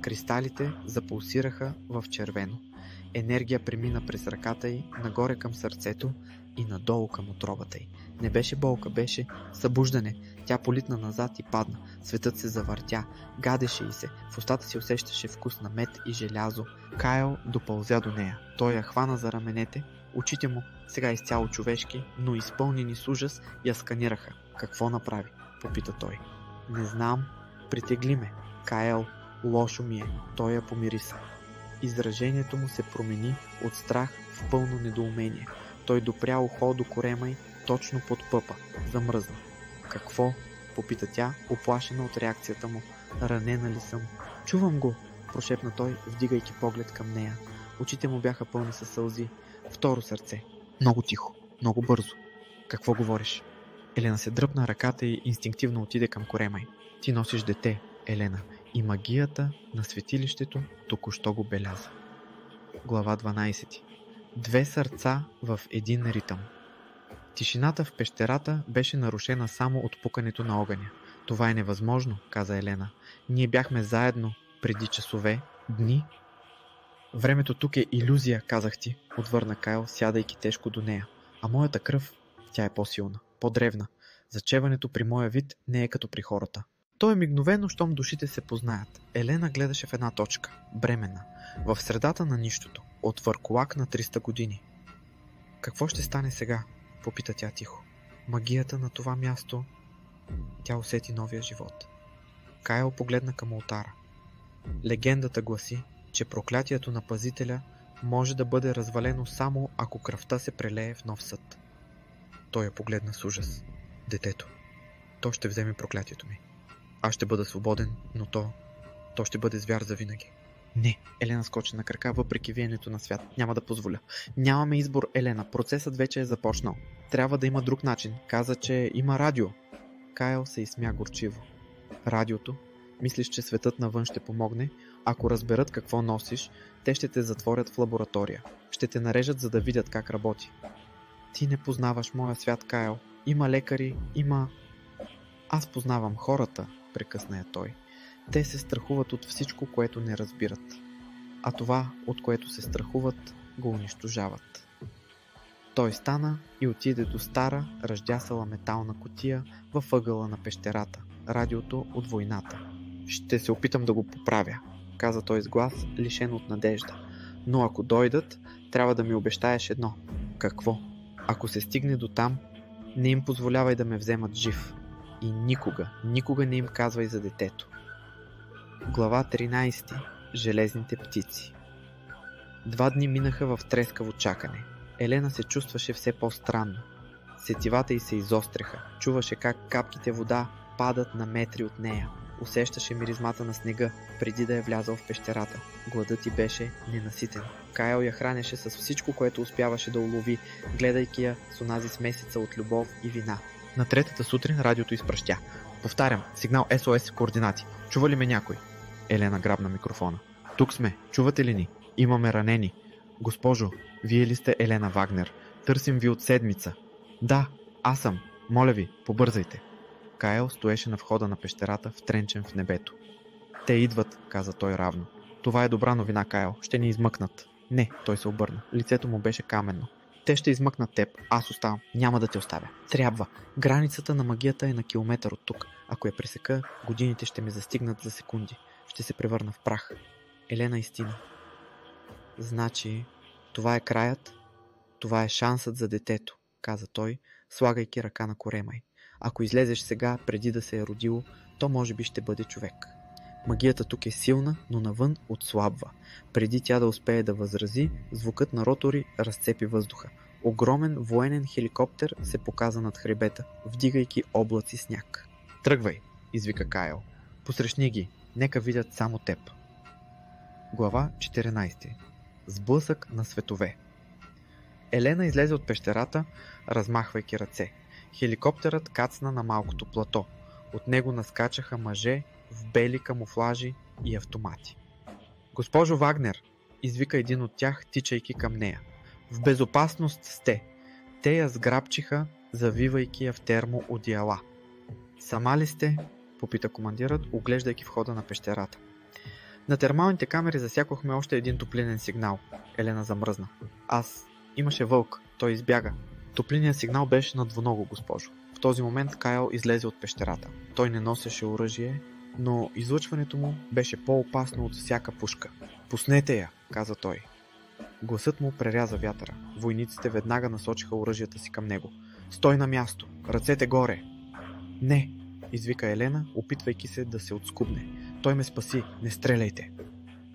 Кристалите запулсираха в червено. Енергия премина през ръката й, нагоре към сърцето и надолу към утробата й. Не беше болка, беше събуждане. Тя политна назад и падна. Светът се завъртя, гадеше й се. В устата си усещаше вкус на мед и желязо. Кайл допълзя до нея. Той я хвана за раменете. Очите му, сега изцяло човешки, но изпълнени с ужас, я сканираха. Какво направи? Попита той. Не знам. Притегли ме. Кайл, лошо ми е. Той я помириса. Изражението му се промени от страх в пълно недоумение. Той допря ухо до корема й, точно под пъпа. Замръзна. Какво? Попита тя, уплашена от реакцията му. Ранена ли съм? Чувам го, прошепна той, вдигайки поглед към нея. Очите му бяха пълни със сълзи. Второ сърце. Много тихо, много бързо. Какво говориш? Елена се дръпна ръката и инстинктивно отиде към корема й. Ти носиш дете, Елена, и магията на светилището току-що го беляза. Глава 12. Две сърца в един ритъм. Тишината в пещерата беше нарушена само от пукането на огъня. Това е невъзможно, каза Елена. Ние бяхме заедно преди часове, дни. Времето тук е илюзия, казах ти, отвърна Кайл, сядайки тежко до нея. А моята кръв, тя е по-силна, по-древна. Зачеването при моя вид не е като при хората. То е мигновено, щом душите се познаят. Елена гледаше в една точка, бременна, в средата на нищото, от върколак на 300 години. Какво ще стане сега? Попита тя тихо. Магията на това място... Тя усети новия живот. Кайл погледна към олтара. Легендата гласи, че проклятието на пазителя може да бъде развалено само ако кръвта се прелее в нов съд. Той я погледна с ужас. Детето. То ще вземе проклятието ми. Аз ще бъда свободен, но то ще бъде звяр завинаги. Не, Елена скочи на крака, въпреки виенето на свят. Няма да позволя. Нямаме избор, Елена. Процесът вече е започнал. Трябва да има друг начин. Каза, че има радио. Кайл се изсмя горчиво. Радиото? Мислиш, че светът навън ще помогне? Ако разберат какво носиш, те ще те затворят в лаборатория. Ще те нарежат, за да видят как работи. Ти не познаваш моя свят, Кайл. Има лекари, има... Аз познавам хората, прекъсна я той. Те се страхуват от всичко, което не разбират. А това, от което се страхуват, го унищожават. Той стана и отиде до стара, ръждясала метална кутия във ъгъла на пещерата, радиото от войната. Ще се опитам да го поправя, каза той с глас, лишен от надежда. Но ако дойдат, трябва да ми обещаеш едно. Какво? Ако се стигне до там, не им позволявай да ме вземат жив. И никога не им казвай за детето. Глава 13. Железните птици. 2 дни минаха в трескаво чакане. Елена се чувстваше все по-странно. Сетивата й се изостреха. Чуваше как капките вода падат на метри от нея. Усещаше миризмата на снега, преди да е влязъл в пещерата. Гладът й беше ненаситен. Кайл я хранеше с всичко, което успяваше да улови, гледайки я с онази смесица от любов и вина. На третата сутрин радиото изпращя. Повтарям, сигнал СОС координати. Чува ли ме някой? Елена грабна микрофона. Тук сме, чувате ли ни? Имаме ранени. Госпожо, вие ли сте Елена Вагнер? Търсим ви от седмица. Да, аз съм. Моля ви, побързайте. Кайл стоеше на входа на пещерата, втренчен в небето. Те идват, каза той равно. Това е добра новина, Кайл. Ще ни измъкнат. Не, той се обърна. Лицето му беше каменно. Те ще измъкнат теб. Аз оставам. Няма да те оставя. Трябва. Границата на магията е на километър от тук. Ако я пресека, годините ще ме застигнат за секунди. Ще се превърна в прах. Елена истина. Значи, това е краят? Това е шансът за детето, каза той, слагайки ръка на корема й. Ако излезеш сега, преди да се е родило, то може би ще бъде човек. Магията тук е силна, но навън отслабва. Преди тя да успее да възрази, звукът на ротори разцепи въздуха. Огромен военен хеликоптер се показа над хребета, вдигайки облаци сняг. Тръгвай, извика Кайл. Посрещни ги, нека видят само теб. Глава 14. Сблъсък на светове. Елена излезе от пещерата, размахвайки ръце. Хеликоптерът кацна на малкото плато. От него наскачаха мъже в бели камуфлажи и автомати. Госпожо Вагнер, извика един от тях, тичайки към нея. В безопасност сте. Те я сграбчиха, завивайки я в термоодеяла. Сама ли сте? Попита командирът, оглеждайки входа на пещерата. На термалните камери засякохме още един топлинен сигнал. Елена замръзна. Имаше вълк. Той избяга. Топлинният сигнал беше на двуного, госпожо. В този момент Кайл излезе от пещерата. Той не носеше оръжие, но излъчването му беше по-опасно от всяка пушка. Пуснете я, каза той. Гласът му преряза вятъра. Войниците веднага насочиха оръжията си към него. Стой на място! Ръцете горе! Не! Извика Елена, опитвайки се да се отскубне. Той ме спаси, не стреляйте!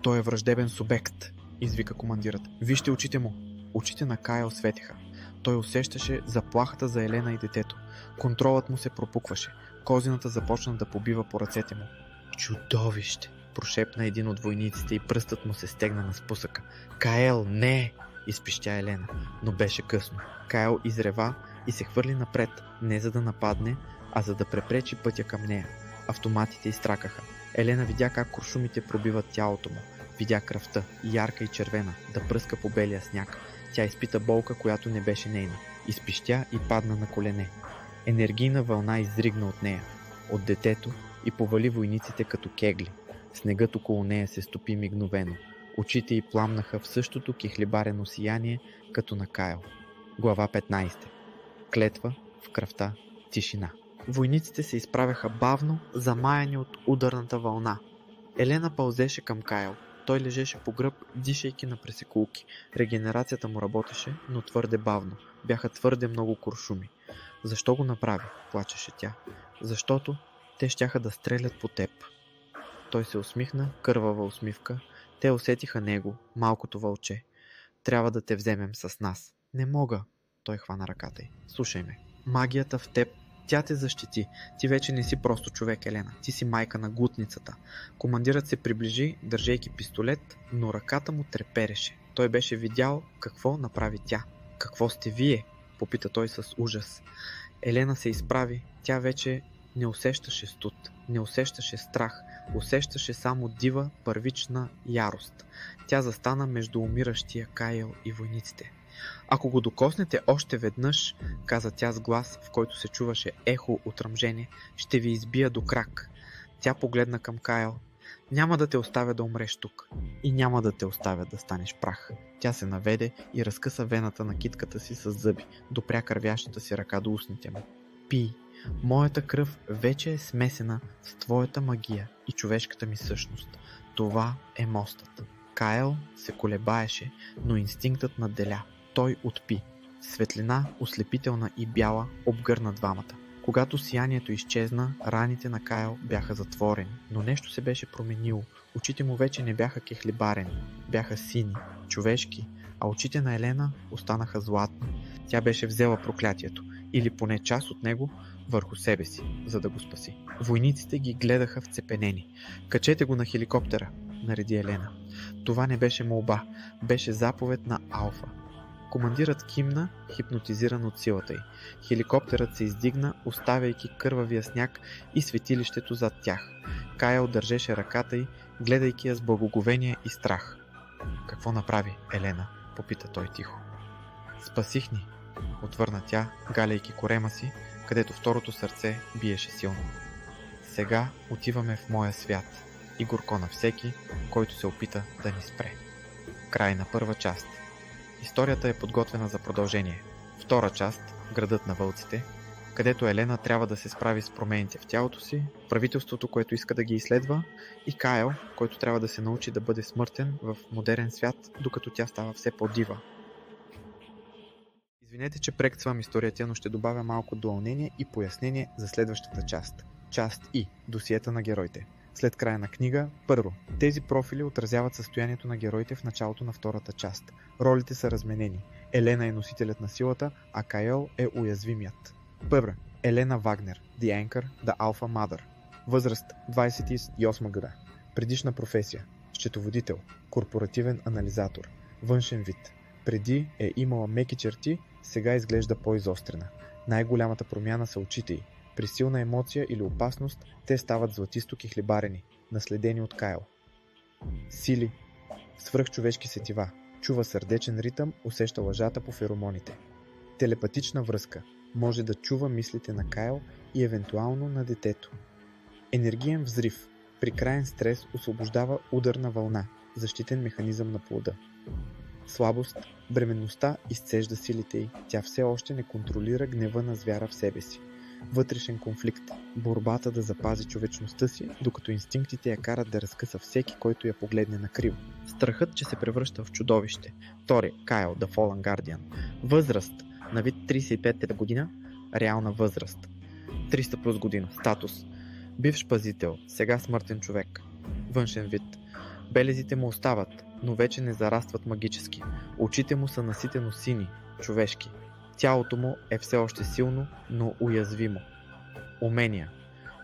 Той е враждебен субект, извика командирът. Вижте очите му! Очите на Кайл светеха. Той усещаше заплахата за Елена и детето. Контролът му се пропукваше. Козината започна да побива по ръцете му. Чудовище! Прошепна един от войниците и пръстът му се стегна на спусъка. Кайл, не! Изпищя Елена, но беше късно. Кайл изрева и се хвърли напред, не за да нападне, а за да препречи пътя към нея. Автоматите изтракаха. Елена видя как куршумите пробиват тялото му. Видя кръвта, ярка и червена, да пръска по белия сняг. Тя изпита болка, която не беше нейна. Изпищя и падна на колене. Енергийна вълна изригна от нея, от детето и повали войниците като кегли. Снегът около нея се стопи мигновено. Очите й пламнаха в същото кихлибарено сияние, като на Кайл. Глава 15. Клетва в кръвта, тишина. Войниците се изправяха бавно, замаяни от ударната вълна. Елена пълзеше към Кайл. Той лежеше по гръб, дишайки на пресекулки. Регенерацията му работеше, но твърде бавно. Бяха твърде много куршуми. Защо го направи? Плачеше тя. Защото те щяха да стрелят по теб. Той се усмихна, кървава усмивка. Те усетиха него, малкото вълче. Трябва да те вземем с нас. Не мога. Той хвана ръката й. Слушай ме. Магията в теб, тя те защити. Ти вече не си просто човек, Елена. Ти си майка на глутницата. Командирът се приближи, държейки пистолет, но ръката му трепереше. Той беше видял какво направи тя. Какво сте вие? Попита той с ужас. Елена се изправи. Тя вече не усещаше студ, не усещаше страх, усещаше само дива, първична ярост. Тя застана между умиращия Кайл и войниците. Ако го докоснете още веднъж, каза тя с глас, в който се чуваше ехо от ръмжение, ще ви избия до крак. Тя погледна към Кайл. Няма да те оставя да умреш тук и няма да те оставя да станеш прах. Тя се наведе и разкъса вената на китката си с зъби, допря кървящата си ръка до устните му. Пий. Моята кръв вече е смесена с твоята магия и човешката ми същност. Това е мостът. Кайл се колебаеше, но инстинктът надделя. Той отпи. Светлина, ослепителна и бяла, обгърна двамата. Когато сиянието изчезна, раните на Кайл бяха затворени, но нещо се беше променило. Очите му вече не бяха кехлибарени, бяха сини, човешки, а очите на Елена останаха златни. Тя беше взела проклятието, или поне част от него, върху себе си, за да го спаси. Войниците ги гледаха вцепенени. Качете го на хеликоптера, нареди Елена. Това не беше молба, беше заповед на Алфа. Командирът кимна, хипнотизиран от силата й. Хеликоптерът се издигна, оставяйки кървавия сняг и светилището зад тях. Кайл държеше ръката й, гледайки я с благоговение и страх. Какво направи Елена? Попита той тихо. Спасих ни, отвърна тя, галяйки корема си, където второто сърце биеше силно. Сега отиваме в моя свят и горко на всеки, който се опита да ни спре. Край на първа част. Историята е подготвена за продължение. Втора част – Градът на вълците, където Елена трябва да се справи с промените в тялото си, правителството, което иска да ги изследва, и Кайл, който трябва да се научи да бъде смъртен в модерен свят, докато тя става все по-дива. Извинете, че прекъсвам историята, но ще добавя малко допълнение и пояснение за следващата част. Част И – досиета на героите. След края на книга, първо, тези профили отразяват състоянието на героите в началото на втората част. Ролите са разменени. Елена е носителят на силата, а Кайл е уязвимият. Първа, Елена Вагнер, The Anchor, The Alpha Mother. Възраст 28 года. Предишна професия – счетоводител, корпоративен анализатор. Външен вид. Преди е имала меки черти, сега изглежда по-изострена. Най-голямата промяна са очите й. При силна емоция или опасност, те стават златистоки хлебарени, наследени от Кайл. Сили. Свръхчовешки сетива. Чува сърдечен ритъм, усеща лъжата по феромоните. Телепатична връзка. Може да чува мислите на Кайл и евентуално на детето. Енергиен взрив. При краен стрес освобождава ударна вълна, защитен механизъм на плода. Слабост. Бременността изцежда силите й. Тя все още не контролира гнева на звяра в себе си. Вътрешен конфликт. Борбата да запази човечността си, докато инстинктите я карат да разкъса всеки, който я погледне накриво. Страхът, че се превръща в чудовище. Втори. Кайл, The Fallen Guardian. Възраст. На вид 35 година. Реална възраст 300 плюс година. Статус. Бивш пазител, сега смъртен човек. Външен вид. Белезите му остават, но вече не зарастват магически. Очите му са наситено сини, човешки. Тялото му е все още силно, но уязвимо. Умения.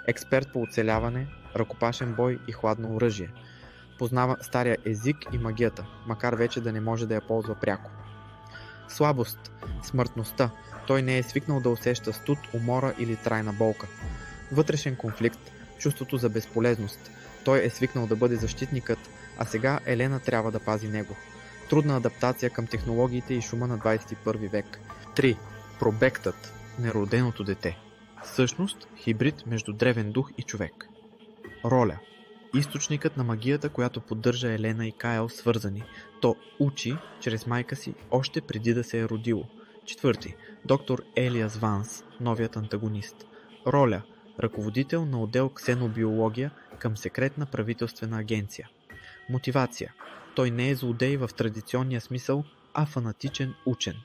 Експерт по оцеляване, ръкопашен бой и хладно оръжие. Познава стария език и магията, макар вече да не може да я ползва пряко. Слабост. Смъртността. Той не е свикнал да усеща студ, умора или трайна болка. Вътрешен конфликт. Чувството за безполезност. Той е свикнал да бъде защитникът, а сега Елена трябва да пази него. Трудна адаптация към технологиите и шума на 21 век. 3. Пробектът. Нероденото дете. Същност, хибрид между древен дух и човек. Роля. Източникът на магията, която поддържа Елена и Кайл свързани. То учи чрез майка си още преди да се е родило. 4. Доктор Елиас Ванс, новият антагонист. Роля. Ръководител на отдел ксенобиология към секретна правителствена агенция. Мотивация. Той не е злодей в традиционния смисъл, а фанатичен учен.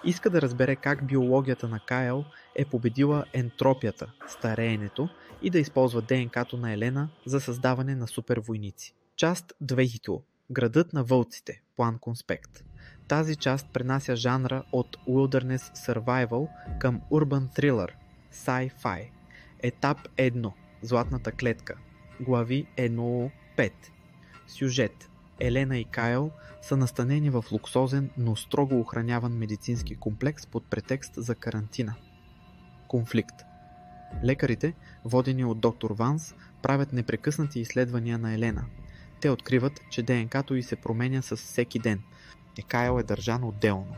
Иска да разбере как биологията на Кайл е победила ентропията, стареенето, и да използва ДНК-то на Елена за създаване на супервойници. Част 2. Градът на вълците. План конспект. Тази част пренася жанра от Wilderness Survival към Urban Thriller, Sci-Fi. Етап 1. Златната клетка. Глави 1-5. Сюжет. Елена и Кайл са настанени в луксозен, но строго охраняван медицински комплекс под претекст за карантина. Конфликт. Лекарите, водени от доктор Ванс, правят непрекъснати изследвания на Елена. Те откриват, че ДНК-то й се променя с всеки ден. Кайл е държан отделно.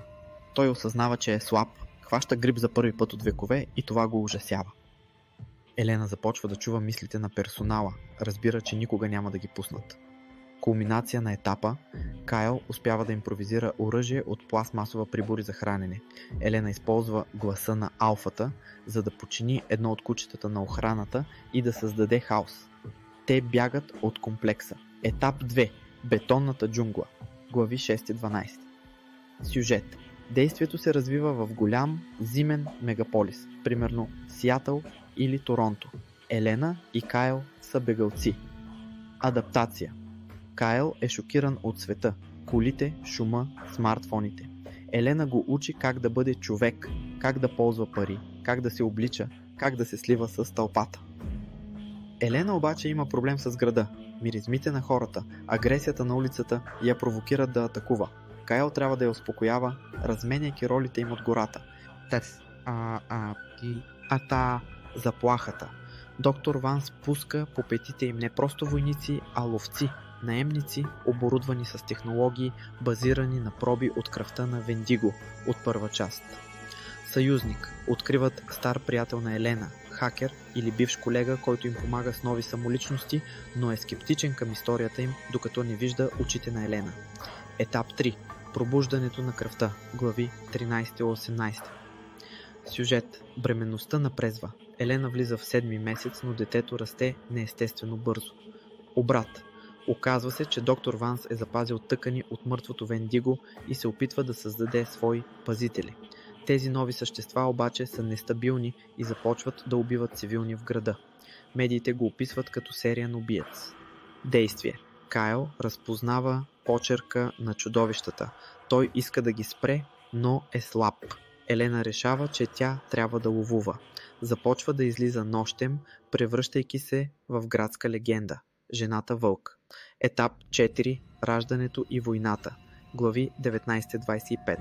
Той осъзнава, че е слаб, хваща грип за първи път от векове и това го ужасява. Елена започва да чува мислите на персонала, разбира, че никога няма да ги пуснат. Кулминация на етапа, Кайл успява да импровизира оръжие от пластмасова прибори за хранене. Елена използва гласа на алфата, за да подчини едно от кучетата на охраната и да създаде хаос. Те бягат от комплекса. Етап 2. Бетонната джунгла. Глави 6-12. Сюжет. Действието се развива в голям зимен мегаполис, примерно Сиатъл или Торонто. Елена и Кайл са бегълци. Адаптация. Кайл е шокиран от света, колите, шума, смартфоните. Елена го учи как да бъде човек, как да ползва пари, как да се облича, как да се слива с тълпата. Елена обаче има проблем с града. Миризмите на хората, агресията на улицата я провокират да атакува. Кайл трябва да я успокоява, разменяйки ролите им от гората. Заплахата. Доктор Ванс пуска по петите им не просто войници, а ловци, наемници, оборудвани с технологии, базирани на проби от кръвта на Вендиго от първа част. Съюзник. Откриват стар приятел на Елена, хакер или бивш колега, който им помага с нови самоличности, но е скептичен към историята им, докато не вижда очите на Елена. Етап 3. Пробуждането на кръвта. Глави 13-18. Сюжет. Бременността напрезва. Елена влиза в 7-ми месец, но детето расте неестествено бързо. Обрат. Оказва се, че доктор Ванс е запазил тъкани от мъртвото Вендиго и се опитва да създаде свои пазители. Тези нови същества обаче са нестабилни и започват да убиват цивилни в града. Медиите го описват като сериен убиец. Действие. Кайл разпознава почерка на чудовищата. Той иска да ги спре, но е слаб. Елена решава, че тя трябва да ловува. Започва да излиза нощем, превръщайки се в градска легенда. Жената вълк. Етап 4. Раждането и войната. Глави 19-25.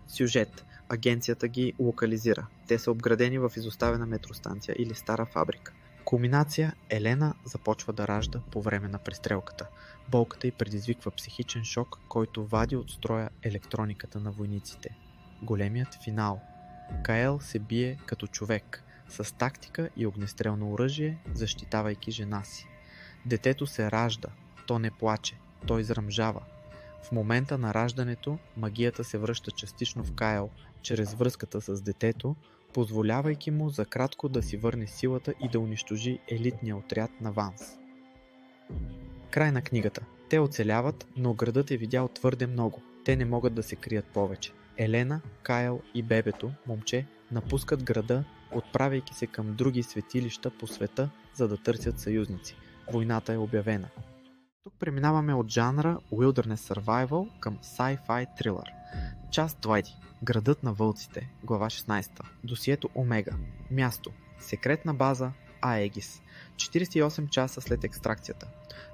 Сюжет. Агенцията ги локализира. Те са обградени в изоставена метростанция или стара фабрика. Кулминация. Елена започва да ражда по време на престрелката. Болката й предизвиква психичен шок, който вади от строя електрониката на войниците. Големият финал. Каел се бие като човек, с тактика и огнестрелно оръжие, защитавайки жена си. Детето се ражда, то не плаче, то изръмжава. В момента на раждането магията се връща частично в Кайл, чрез връзката с детето, позволявайки му за кратко да си върне силата и да унищожи елитния отряд на Ванс. Край на книгата. Те оцеляват, но градът е видял твърде много. Те не могат да се крият повече. Елена, Кайл и бебето, момче, напускат града, отправяйки се към други светилища по света, за да търсят съюзници. Войната е обявена. Тук преминаваме от жанра Wilderness Survival към Sci-Fi Thriller. Част 20. Градът на вълците. Глава 16. Досието Омега. Място. Секретна база Аегис. 48 часа след екстракцията.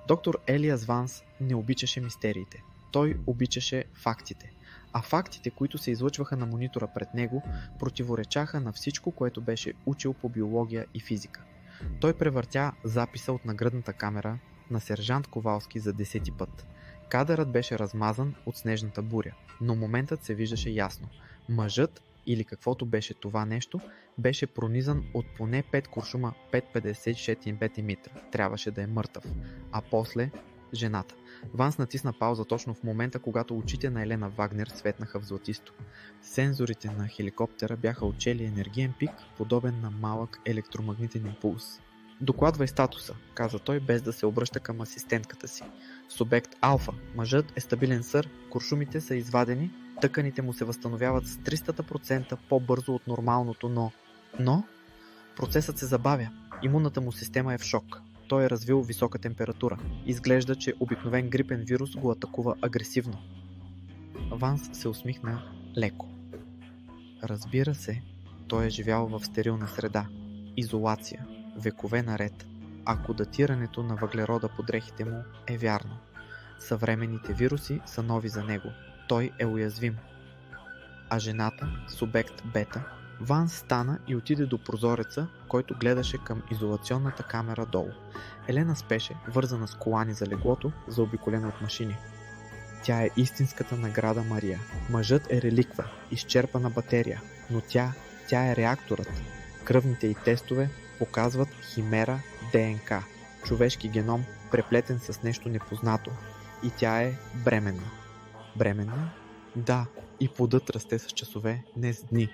Доктор Елиас Ванс не обичаше мистериите. Той обичаше фактите. А фактите, които се излъчваха на монитора пред него, противоречаха на всичко, което беше учил по биология и физика. Той превъртя записа от наградната камера на сержант Ковалски за 10-ти път. Кадърът беше размазан от снежната буря, но моментът се виждаше ясно. Мъжът, или каквото беше това нещо, беше пронизан от поне 5 куршума 5,56 мм. Трябваше да е мъртъв. А после жената. Ванс натисна пауза точно в момента, когато очите на Елена Вагнер светнаха в златисто. Сензорите на хеликоптера бяха отчели енергиен пик, подобен на малък електромагнитен импулс. Докладвай статуса, каза той, без да се обръща към асистентката си. Субект Алфа. Мъжът е стабилен сър, куршумите са извадени, тъканите му се възстановяват с 300% по-бързо от нормалното, но процесът се забавя. Имунната му система е в шок. Той е развил висока температура. Изглежда, че обикновен грипен вирус го атакува агресивно. Ванс се усмихна леко. Разбира се, той е живял в стерилна среда. Изолация. Векове наред. Ако датирането на въглерода по дрехите му е вярно. Съвременните вируси са нови за него. Той е уязвим. А жената, субект Бета, Ванс стана и отиде до прозореца, който гледаше към изолационната камера долу. Елена спеше, вързана с колани за леглото, заобиколена от машини. Тя е истинската награда Мария. Мъжът е реликва, изчерпана батерия, но тя е реакторът. Кръвните й тестове показват химера ДНК, човешки геном, преплетен с нещо непознато. И тя е бременна. Бременна? Да, и плодът расте с часове, не с дни.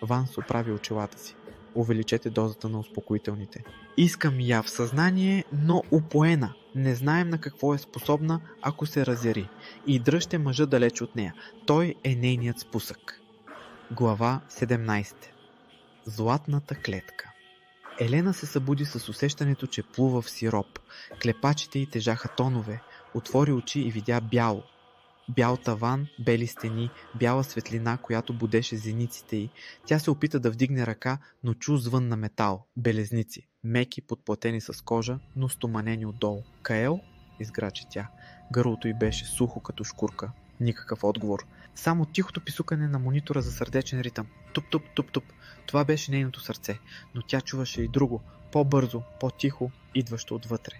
Ванс оправи очилата си. Увеличете дозата на успокоителните. Искам я в съзнание, но упоена. Не знаем на какво е способна, ако се разяри. И дръжте мъжа далеч от нея. Той е нейният спусък. Глава 17. Златната клетка. Елена се събуди с усещането, че плува в сироп. Клепачите й тежаха тонове. Отвори очи и видя бяло. Бял таван, бели стени, бяла светлина, която будеше зениците й. Тя се опита да вдигне ръка, но чу звън на метал, белезници, меки, подплатени с кожа, но стоманени отдолу. Каел? Изграчи тя. Гърлото й беше сухо като шкурка. Никакъв отговор. Само тихото писукане на монитора за сърдечен ритъм. Туп-туп, туп-туп. Това беше нейното сърце, но тя чуваше и друго, по-бързо, по-тихо, идващо отвътре.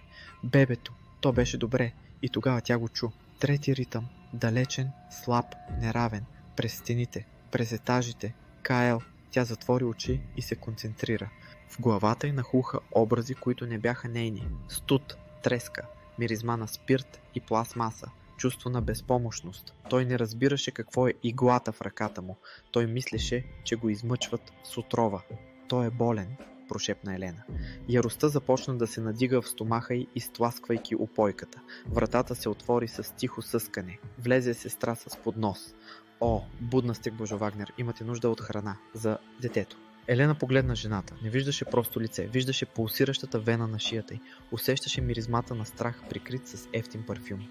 Бебето. То беше добре. И тогава тя го чу. Трети ритъм. Далечен, слаб, неравен. През стените, през етажите. Каел. Тя затвори очи и се концентрира. В главата й нахуха образи, които не бяха нейни. Студ, треска, миризма на спирт и пластмаса. чувство на безпомощност. Той не разбираше какво е иглата в ръката му. Той мислеше, че го измъчват с отрова. Той е болен, прошепна Елена. Яростта започна да се надига в стомаха й, изтласквайки упойката. Вратата се отвори с тихо съскане. Влезе сестра с поднос. О, будна сте, госпожо Вагнер, имате нужда от храна за детето. Елена погледна жената. Не виждаше просто лице, виждаше пулсиращата вена на шията й. Усещаше миризмата на страх, прикрит с ефтин парфюм.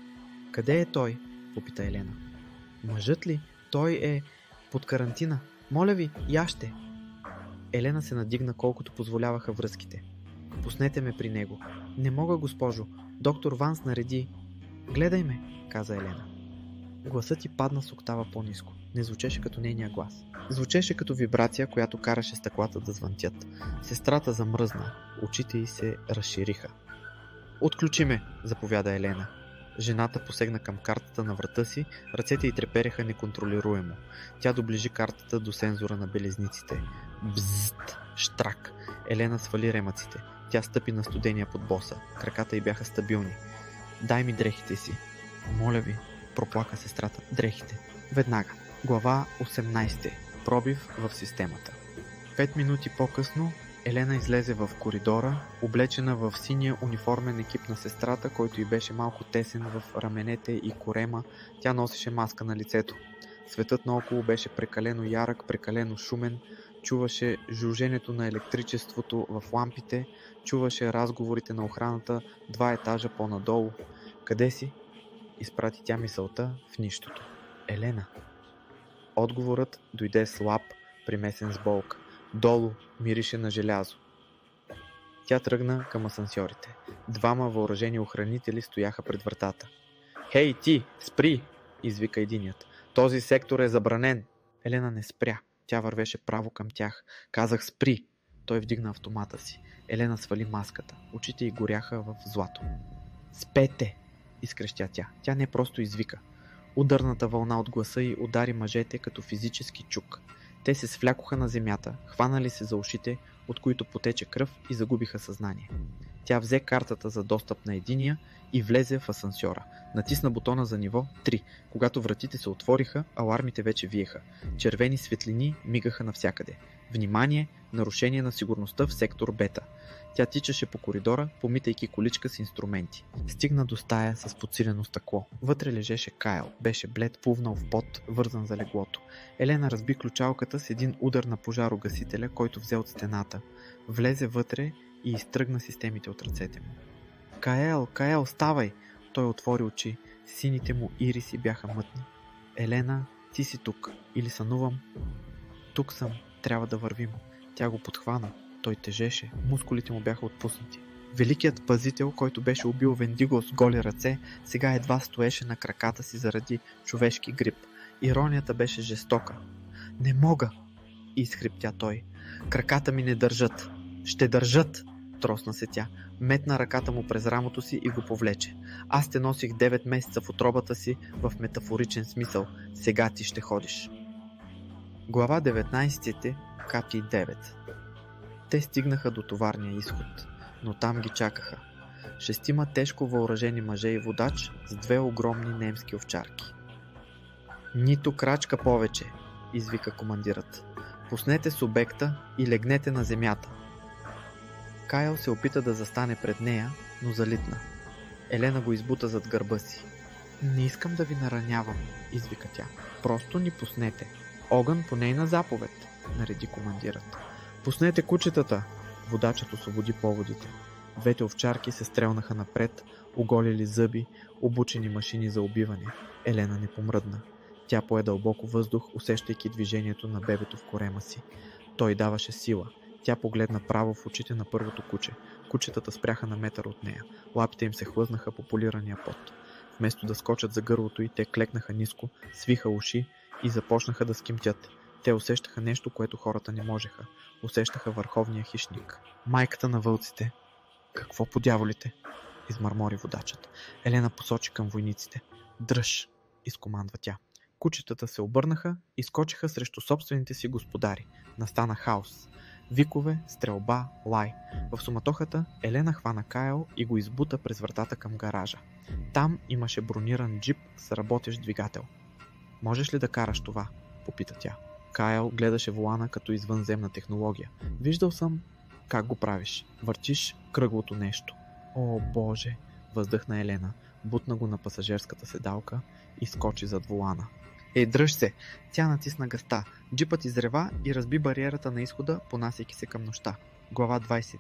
Къде е той? Попита Елена. Мъжът ли? Той е под карантина. Моля ви, яще. Елена се надигна колкото позволяваха връзките. Пуснете ме при него. Не мога, госпожо. Доктор Ванс нареди. Гледай ме, каза Елена. Гласът ти падна с октава по-ниско. Не звучеше като нейния глас. Звучеше като вибрация, която караше стъклата да звънтят. Сестрата замръзна. Очите й се разшириха. Отключи ме, заповяда Елена. Жената посегна към картата на врата си, ръцете й трепереха неконтролируемо. Тя доближи картата до сензора на белезниците. Бззт! Штрак! Елена свали ремъците. Тя стъпи на студения подбоса. Краката й бяха стабилни. Дай ми дрехите си. Моля ви, проплака сестрата. Дрехите. Веднага. Глава 18. Пробив в системата. 5 минути по-късно Елена излезе в коридора, облечена в синия униформен екип на сестрата, който й беше малко тесен в раменете и корема. Тя носеше маска на лицето. Светът наоколо беше прекалено ярък, прекалено шумен. Чуваше жуженето на електричеството в лампите, чуваше разговорите на охраната 2 етажа по-надолу. Къде си? Изпрати тя мисълта в нищото. Елена. Отговорът дойде слаб, примесен с болка. Долу мирише на желязо. Тя тръгна към асансьорите. 2 въоръжени охранители стояха пред вратата. Хей ти, спри! Извика единият. Този сектор е забранен. Елена не спря. Тя вървеше право към тях. Казах спри. Той вдигна автомата си. Елена свали маската. Очите й горяха в злато. Спете! Изкрещя тя. Тя не просто извика. Ударната вълна от гласа й удари мъжете като физически чук. Те се свлякоха на земята, хванали се за ушите, от които потече кръв и загубиха съзнание. Тя взе картата за достъп на единия и влезе в асансьора. Натисна бутона за ниво 3. Когато вратите се отвориха, алармите вече виеха. Червени светлини мигаха навсякъде. Внимание! Нарушение на сигурността в сектор Бета. Тя тичаше по коридора, помитайки количка с инструменти. Стигна до стая с подсилено стъкло. Вътре лежеше Кайл. Беше блед, плувнал в пот, вързан за леглото. Елена разби ключалката с един удар на пожарогасителя, който взе от стената. Влезе вътре и изтръгна системите от ръцете му. Каел, ставай! Той отвори очи. Сините му ириси бяха мътни. Елена, ти си тук. Или сънувам? Тук съм. Трябва да вървим. Тя го подхвана. Той тежеше. Мускулите му бяха отпуснати. Великият пазител, който беше убил Вендиго с голи ръце, сега едва стоеше на краката си заради човешки грип. Иронията беше жестока. Не мога! Изхриптя той. Краката ми не държат. Ще държат! Тросна се тя. Метна ръката му през рамото си и го повлече. Аз те носих 9 месеца в утробата си в метафоричен смисъл. Сега ти ще ходиш. Глава 19. Кати 9. Те стигнаха до товарния изход, но там ги чакаха. 6 тежко въоръжени мъже и водач с 2 огромни немски овчарки. Нито крачка повече, извика командирът. Пуснете субекта и легнете на земята. Кайл се опита да застане пред нея, но залитна. Елена го избута зад гърба си. Не искам да ви наранявам, извика тя. Просто ни пуснете. Огън по нейна заповед, нареди командирът. Пуснете кучетата! Водачът освободи поводите. 2 овчарки се стрелнаха напред, оголили зъби, обучени машини за убиване. Елена не помръдна. Тя пое дълбоко въздух, усещайки движението на бебето в корема си. Той даваше сила. Тя погледна право в очите на първото куче. Кучетата спряха на метър от нея. Лапите им се хлъзнаха по полирания пот. Вместо да скочат за гърлото й, те клекнаха ниско, свиха уши и започнаха да скимтят. Те усещаха нещо, което хората не можеха. Усещаха върховния хищник. Майката на вълците. Какво по дяволите? Измърмори водачът. Елена посочи към войниците. Дръж! Изкомандва тя. Кучетата се обърнаха и скочиха срещу собствените си господари. Настана хаос. Викове, стрелба, лай. В суматохата Елена хвана Кайл и го избута през вратата към гаража. Там имаше брониран джип с работещ двигател. Можеш ли да караш това? Попита тя. Кайл гледаше волана като извънземна технология. Виждал съм как го правиш. Въртиш кръглото нещо. О, Боже! Въздъхна Елена, бутна го на пасажерската седалка и скочи зад волана. Дръж се! Тя натисна газта. Джипът изрева и разби бариерата на изхода, понасяйки се към нощта. Глава 20.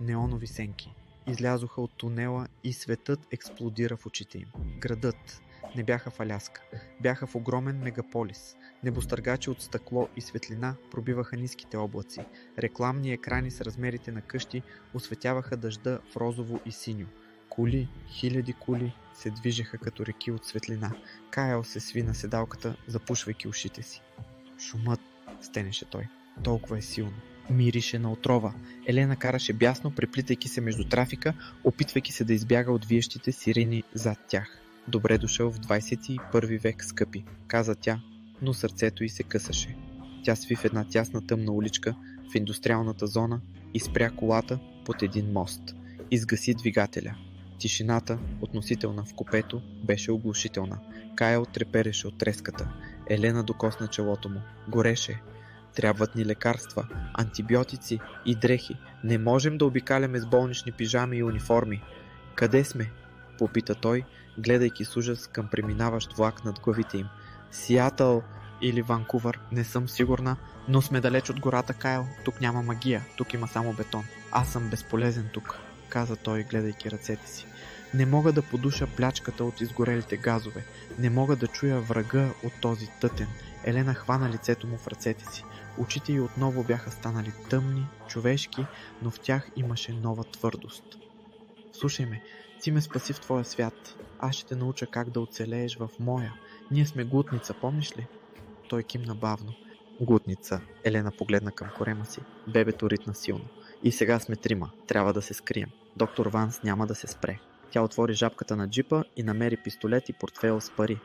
Неонови сенки. Излязоха от тунела и светът експлодира в очите им. Градът. Не бяха в Аляска. Бяха в огромен мегаполис. Небостъргачи от стъкло и светлина пробиваха ниските облаци. Рекламни екрани с размерите на къщи осветяваха дъжда в розово и синьо. Коли, хиляди коли се движеха като реки от светлина. Кайл се сви на седалката, запушвайки ушите си. Шумът, стенеше той. Толкова е силно. Мирише на отрова. Елена караше бясно, преплитайки се между трафика, опитвайки се да избяга от виещите сирени зад тях. Добре дошъл в 21 век, скъпи, каза тя, но сърцето й се късаше. Тя сви в една тясна тъмна уличка в индустриалната зона и спря колата под един мост. Изгаси двигателя. Тишината, относителна в купето, беше оглушителна. Кайл трепереше от треската. Елена докосна челото му. Гореше. Трябват ни лекарства, антибиотици и дрехи. Не можем да обикаляме с болнични пижами и униформи. Къде сме? Попита той, гледайки с ужас към преминаващ влак над главите им. Сиатъл или Ванкувър, не съм сигурна, но сме далеч от гората, Кайл. Тук няма магия, тук има само бетон. Аз съм безполезен тук, каза той, гледайки ръцете си. Не мога да подуша плячката от изгорелите газове. Не мога да чуя врага от този тътен. Елена хвана лицето му в ръцете си. Очите й отново бяха станали тъмни, човешки, но в тях имаше нова твърдост. Слушай ме, ти ме спаси в твоя свят. Аз ще те науча как да оцелееш в моя. Ние сме глутница, помниш ли? Той кимна бавно. Глутница. Елена погледна към корема си. Бебето ритна силно. И сега сме трима. Трябва да се скрием. Доктор Ванс няма да се спре. Тя отвори жабката на джипа и намери пистолет и портфейл с пари.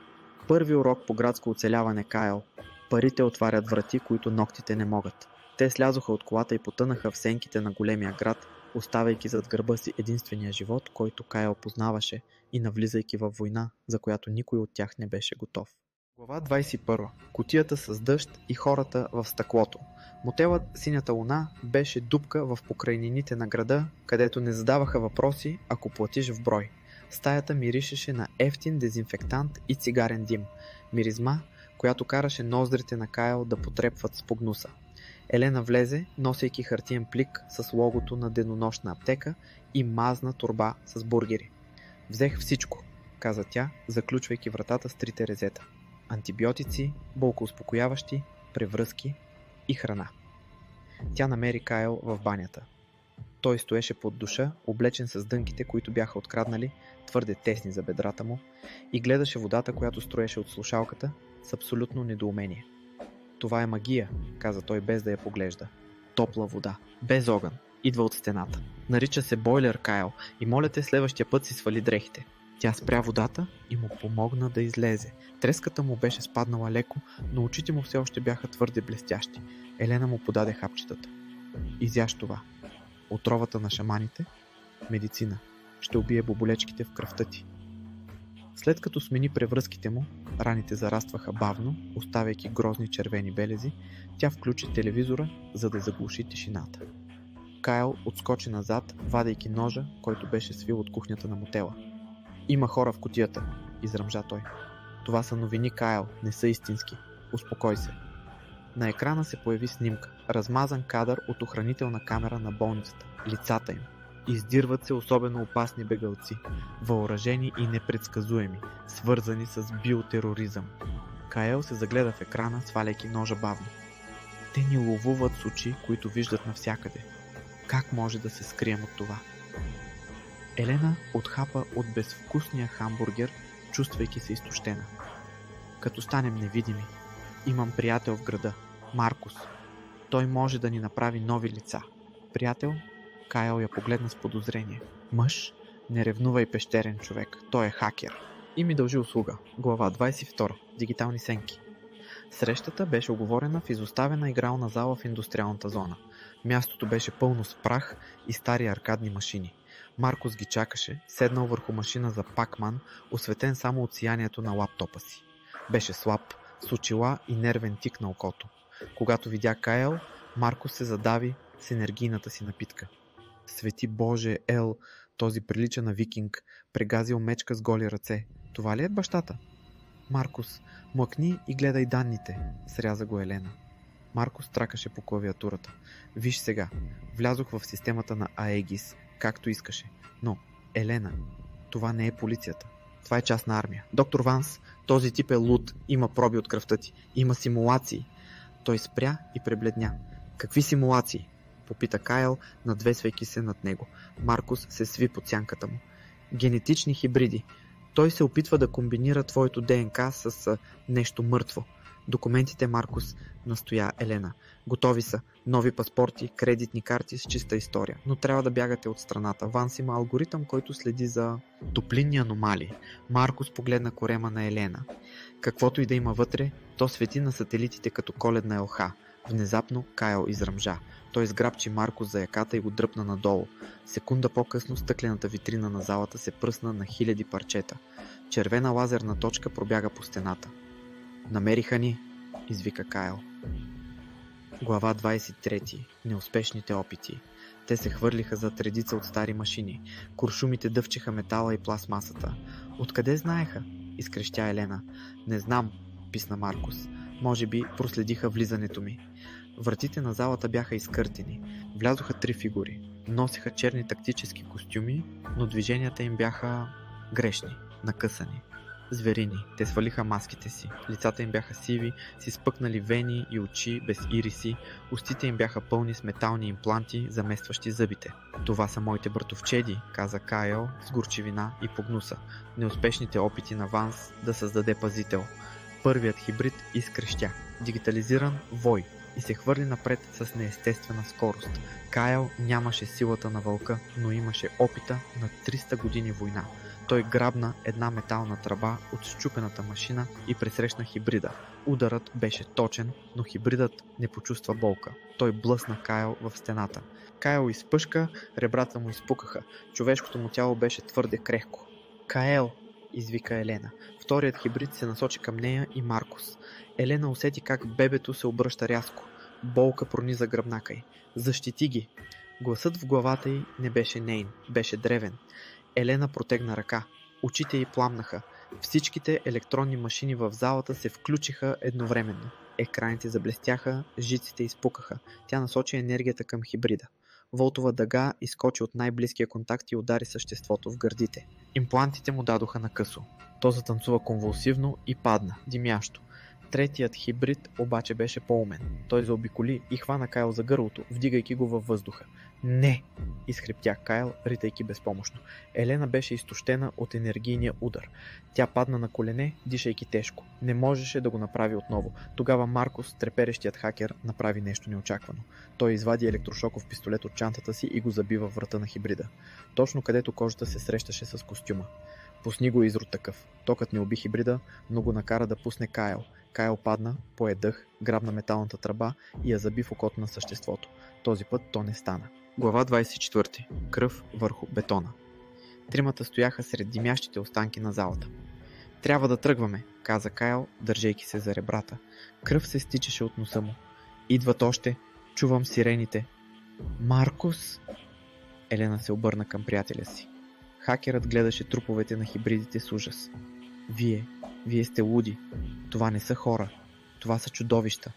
Първи урок по градско оцеляване, Кайл. Парите отварят врати, които ногтите не могат. Те слязоха от колата и потънаха в сенките на големия град, оставяйки зад гърба си единствения живот, който Кайл познаваше, и навлизайки във война, за която никой от тях не беше готов. Глава 21. Кутията с дъжд и хората в стъклото. Мотелът Синята луна беше дупка в покрайнините на града, където не задаваха въпроси, ако платиш в брой. Стаята миришеше на ефтин дезинфектант и цигарен дим. Миризма, която караше ноздрите на Кайл да потрепват с погнуса. Елена влезе, носейки хартиен плик с логото на денонощна аптека и мазна торба с бургери. Взех всичко, каза тя, заключвайки вратата с 3 резета. Антибиотици, болкоуспокояващи, превръзки и храна. Тя намери Кайл в банята. Той стоеше под душа, облечен с дънките, които бяха откраднали, твърде тесни за бедрата му, и гледаше водата, която строеше от слушалката, с абсолютно недоумение. Това е магия, каза той, без да я поглежда. Топла вода, без огън, идва от стената. Нарича се бойлер, Кайл, и моля те следващия път си свали дрехите. Тя спря водата и му помогна да излезе. Треската му беше спаднала леко, но очите му все още бяха твърде блестящи. Елена му подаде хапчетата. Изяж това. Отровата на шаманите? Медицина. Ще убие боболечките в кръвта ти. След като смени превръзките му, раните зарастваха бавно, оставяйки грозни червени белези, тя включи телевизора, за да заглуши тишината. Кайл отскочи назад, вадейки ножа, който беше свил от кухнята на мотела. Има хора в кутията, изръмжа той. Това са новини, Кайл, не са истински. Успокой се. На екрана се появи снимка, размазан кадър от охранителна камера на болницата. Лицата им. Издирват се особено опасни бегълци, въоръжени и непредсказуеми, свързани с биотероризъм. Кайл се загледа в екрана, сваляйки ножа бавно. Те ни ловуват с очи, които виждат навсякъде. Как може да се скрием от това? Елена отхапа от безвкусния хамбургер, чувствайки се изтощена. Като станем невидими, имам приятел в града, Маркус. Той може да ни направи нови лица. Приятел? Кайл я погледна с подозрение. Мъж? Не ревнувай, пещерен човек. Той е хакер. И ми дължи услуга. Глава 22. Дигитални сенки. Срещата беше уговорена в изоставена игрална зала в индустриалната зона. Мястото беше пълно с прах и стари аркадни машини. Маркус ги чакаше, седнал върху машина за Пакман, осветен само от сиянието на лаптопа си. Беше слаб, с очила и нервен тик на окото. Когато видя Кайл, Маркус се задави с енергийната си напитка. Свети Боже, Ел, този прилича на викинг, прегазил мечка с голи ръце. Това ли е бащата? Маркус, млъкни и гледай данните, сряза го Елена. Маркус тракаше по клавиатурата. Виж сега, влязох в системата на Аегис, както искаше. Но, Елена, това не е полицията. Това е частна армия. Доктор Ванс, този тип е луд, има проби от кръвта ти, има симулации. Той спря и пребледня. Какви симулации? Попита Кайл, надвесвайки се над него. Маркус се сви под сянката му. Генетични хибриди. Той се опитва да комбинира твоето ДНК с нещо мъртво. Документите, Маркус, настоя Елена. Готови са. Нови паспорти, кредитни карти с чиста история. Но трябва да бягате от страната. Ванс има алгоритъм, който следи за топлинни аномалии. Маркус погледна корема на Елена. Каквото и да има вътре, то свети на сателитите като коледна елха. Внезапно Кайл изръмжа. Той сграбчи Маркус за яката и го дръпна надолу. Секунда по-късно стъклената витрина на залата се пръсна на хиляди парчета. Червена лазерна точка пробяга по стената. Намериха ни, извика Кайл. Глава 23. Неуспешните опити. Те се хвърлиха зад редица от стари машини. Куршумите дъвчеха метала и пластмасата. Откъде знаеха? Изкрещя Елена. Не знам, писна Маркус. Може би проследиха влизането ми. Вратите на залата бяха изкъртени. Влязоха 3 фигури. Носеха черни тактически костюми, но движенията им бяха грешни, накъсани. Зверини. Те свалиха маските си. Лицата им бяха сиви, с изпъкнали вени и очи без ириси. Устите им бяха пълни с метални импланти, заместващи зъбите. Това са моите братовчеди, каза Кайл с горчивина и погнуса. Неуспешните опити на Ванс да създаде пазител. Първият хибрид изкрещя. Дигитализиран вой. И се хвърли напред с неестествена скорост. Кайл нямаше силата на вълка, но имаше опита на 300 години война. Той грабна една метална тръба от счупената машина и пресрещна хибрида. Ударът беше точен, но хибридът не почувства болка. Той блъсна Кайл в стената. Кайл изпъшка, ребрата му изпукаха. Човешкото му тяло беше твърде крехко. Кайл, извика Елена. Вторият хибрид се насочи към нея и Маркус. Елена усети как бебето се обръща рязко. Болка прониза гръбнака й. Защити ги! Гласът в главата й не беше нейн, беше древен. Елена протегна ръка. Очите й пламнаха. Всичките електронни машини в залата се включиха едновременно. Екраните заблестяха, жиците изпукаха. Тя насочи енергията към хибрида. Волтова дъга изкочи от най-близкия контакт и удари съществото в гърдите. Имплантите му дадоха накъсо. То затанцува конвулсивно и падна, димящо. Третият хибрид обаче беше по-умен. Той заобиколи и хвана Кайл за гърлото, вдигайки го във въздуха. Не! Изхриптя Кайл, ритайки безпомощно. Елена беше изтощена от енергийния удар. Тя падна на колене, дишайки тежко. Не можеше да го направи отново. Тогава Маркус, треперещият хакер, направи нещо неочаквано. Той извади електрошоков пистолет от чантата си и го заби във врата на хибрида. Точно където кожата се срещаше с костюма. Пусни го изрод такъв. Токът не уби хибрида, но го накара да пусне Кайл. Кайл падна, пое дъх, грабна металната тръба и я заби в окото на съществото. Този път то не стана. Глава 24. Кръв върху бетона. Тримата стояха сред димящите останки на залата. Трябва да тръгваме, каза Кайл, държейки се за ребрата. Кръв се стичаше от носа му. Идват още. Чувам сирените. Маркус? Елена се обърна към приятеля си. Хакерът гледаше труповете на хибридите с ужас. Вие сте луди. Това не са хора. Това са чудовища.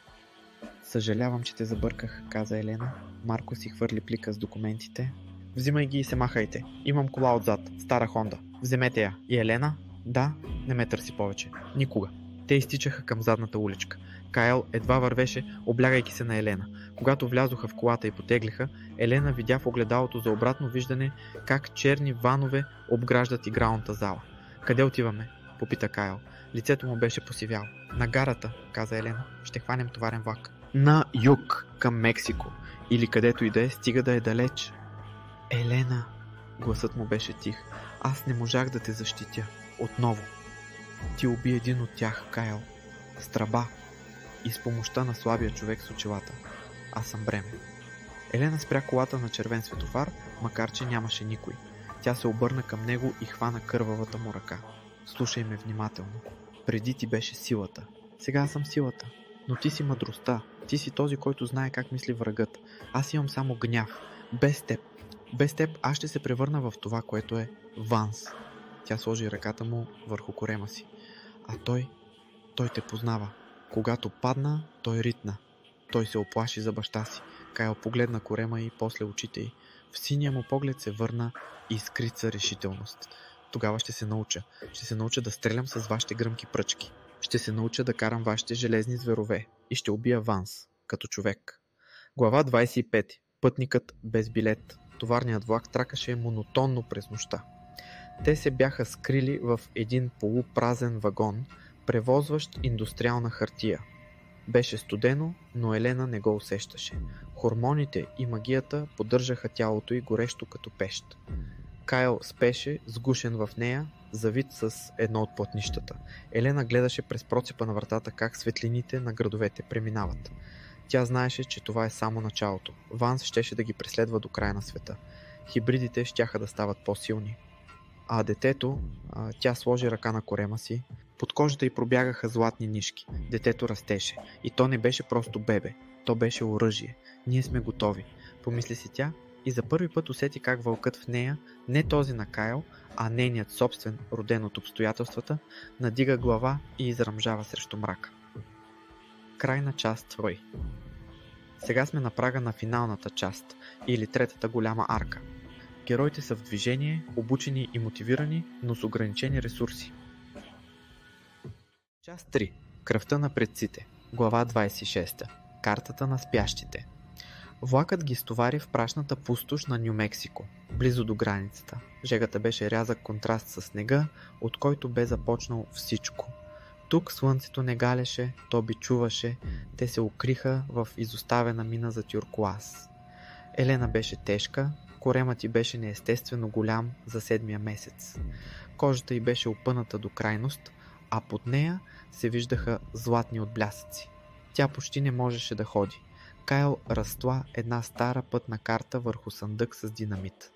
Съжалявам, че те забърках, каза Елена. Марко си хвърли плика с документите. Взимай ги и се махайте. Имам кола отзад. Стара Хонда. Вземете я. И Елена? Да, не ме търси повече. Никога. Те изтичаха към задната уличка. Кайл едва вървеше, облягайки се на Елена. Когато влязоха в колата и потеглиха, Елена видя в огледалото за обратно виждане как черни ванове обграждат игралната зала. Къде отиваме? Попита Кайл. Лицето му беше посивяло. На гарата, каза Елена. Ще хванем товарен влак. На юг, към Мексико. Или където и да е, стига да е далеч. Елена, гласът му беше тих. Аз не можах да те защитя. Отново. Ти уби един от тях, Кайл. С тръба. и с помощта на слабия човек с очилата. Аз съм бреме. Елена спря колата на червен светофар, макар че нямаше никой. Тя се обърна към него и хвана кървавата му ръка. Слушай ме внимателно. Преди ти беше силата. Сега съм силата. Но ти си мъдростта. Ти си този, който знае как мисли врагът. Аз имам само гняв. Без теб. Без теб аз ще се превърна в това, което е Ванс. Тя сложи ръката му върху корема си. А той те познава. Когато падна, той ритна. Той се оплаши за баща си. Кайл погледна корема и после очите й. В синия му поглед се върна искрица решителност. Тогава ще се науча. Ще се науча да стрелям с вашите гръмки пръчки. Ще се науча да карам вашите железни зверове. И ще убия Ванс, като човек. Глава 25. Пътникът без билет. Товарният влак тракаше монотонно през нощта. Те се бяха скрили в един полупразен вагон, превозващ индустриална хартия. Беше студено, но Елена не го усещаше. Хормоните и магията поддържаха тялото й горещо като пещ. Кайл спеше, сгушен в нея, завит с едно от платнищата. Елена гледаше през процепа на вратата как светлините на градовете преминават. Тя знаеше, че това е само началото. Ванс щеше да ги преследва до края на света. Хибридите щяха да стават по-силни. А детето, тя сложи ръка на корема си. Под кожата й пробягаха златни нишки. Детето растеше. И то не беше просто бебе. То беше оръжие. Ние сме готови. Помисли си тя и за първи път усети как вълкът в нея, не този на Кайл, а нейният собствен, роден от обстоятелствата, надига глава и изръмжава срещу мрака. Крайна част 2. Сега сме на прага на финалната част, или третата голяма арка. Героите са в движение, обучени и мотивирани, но с ограничени ресурси. Част 3. Кръвта на предците. Глава 26. Картата на спящите. Влакът ги стовари в прашната пустош на Ню Мексико, близо до границата. Жегата беше рязък контраст с снега, от който бе започнал всичко. Тук слънцето не галеше, то бичуваше, те се укриха в изоставена мина за тюркоаз. Елена беше тежка, коремът й беше неестествено голям за 7-я месец. Кожата й беше опъната до крайност, а под нея се виждаха златни отблясъци. Тя почти не можеше да ходи. Кайл разтла една стара пътна карта върху съндък с динамит.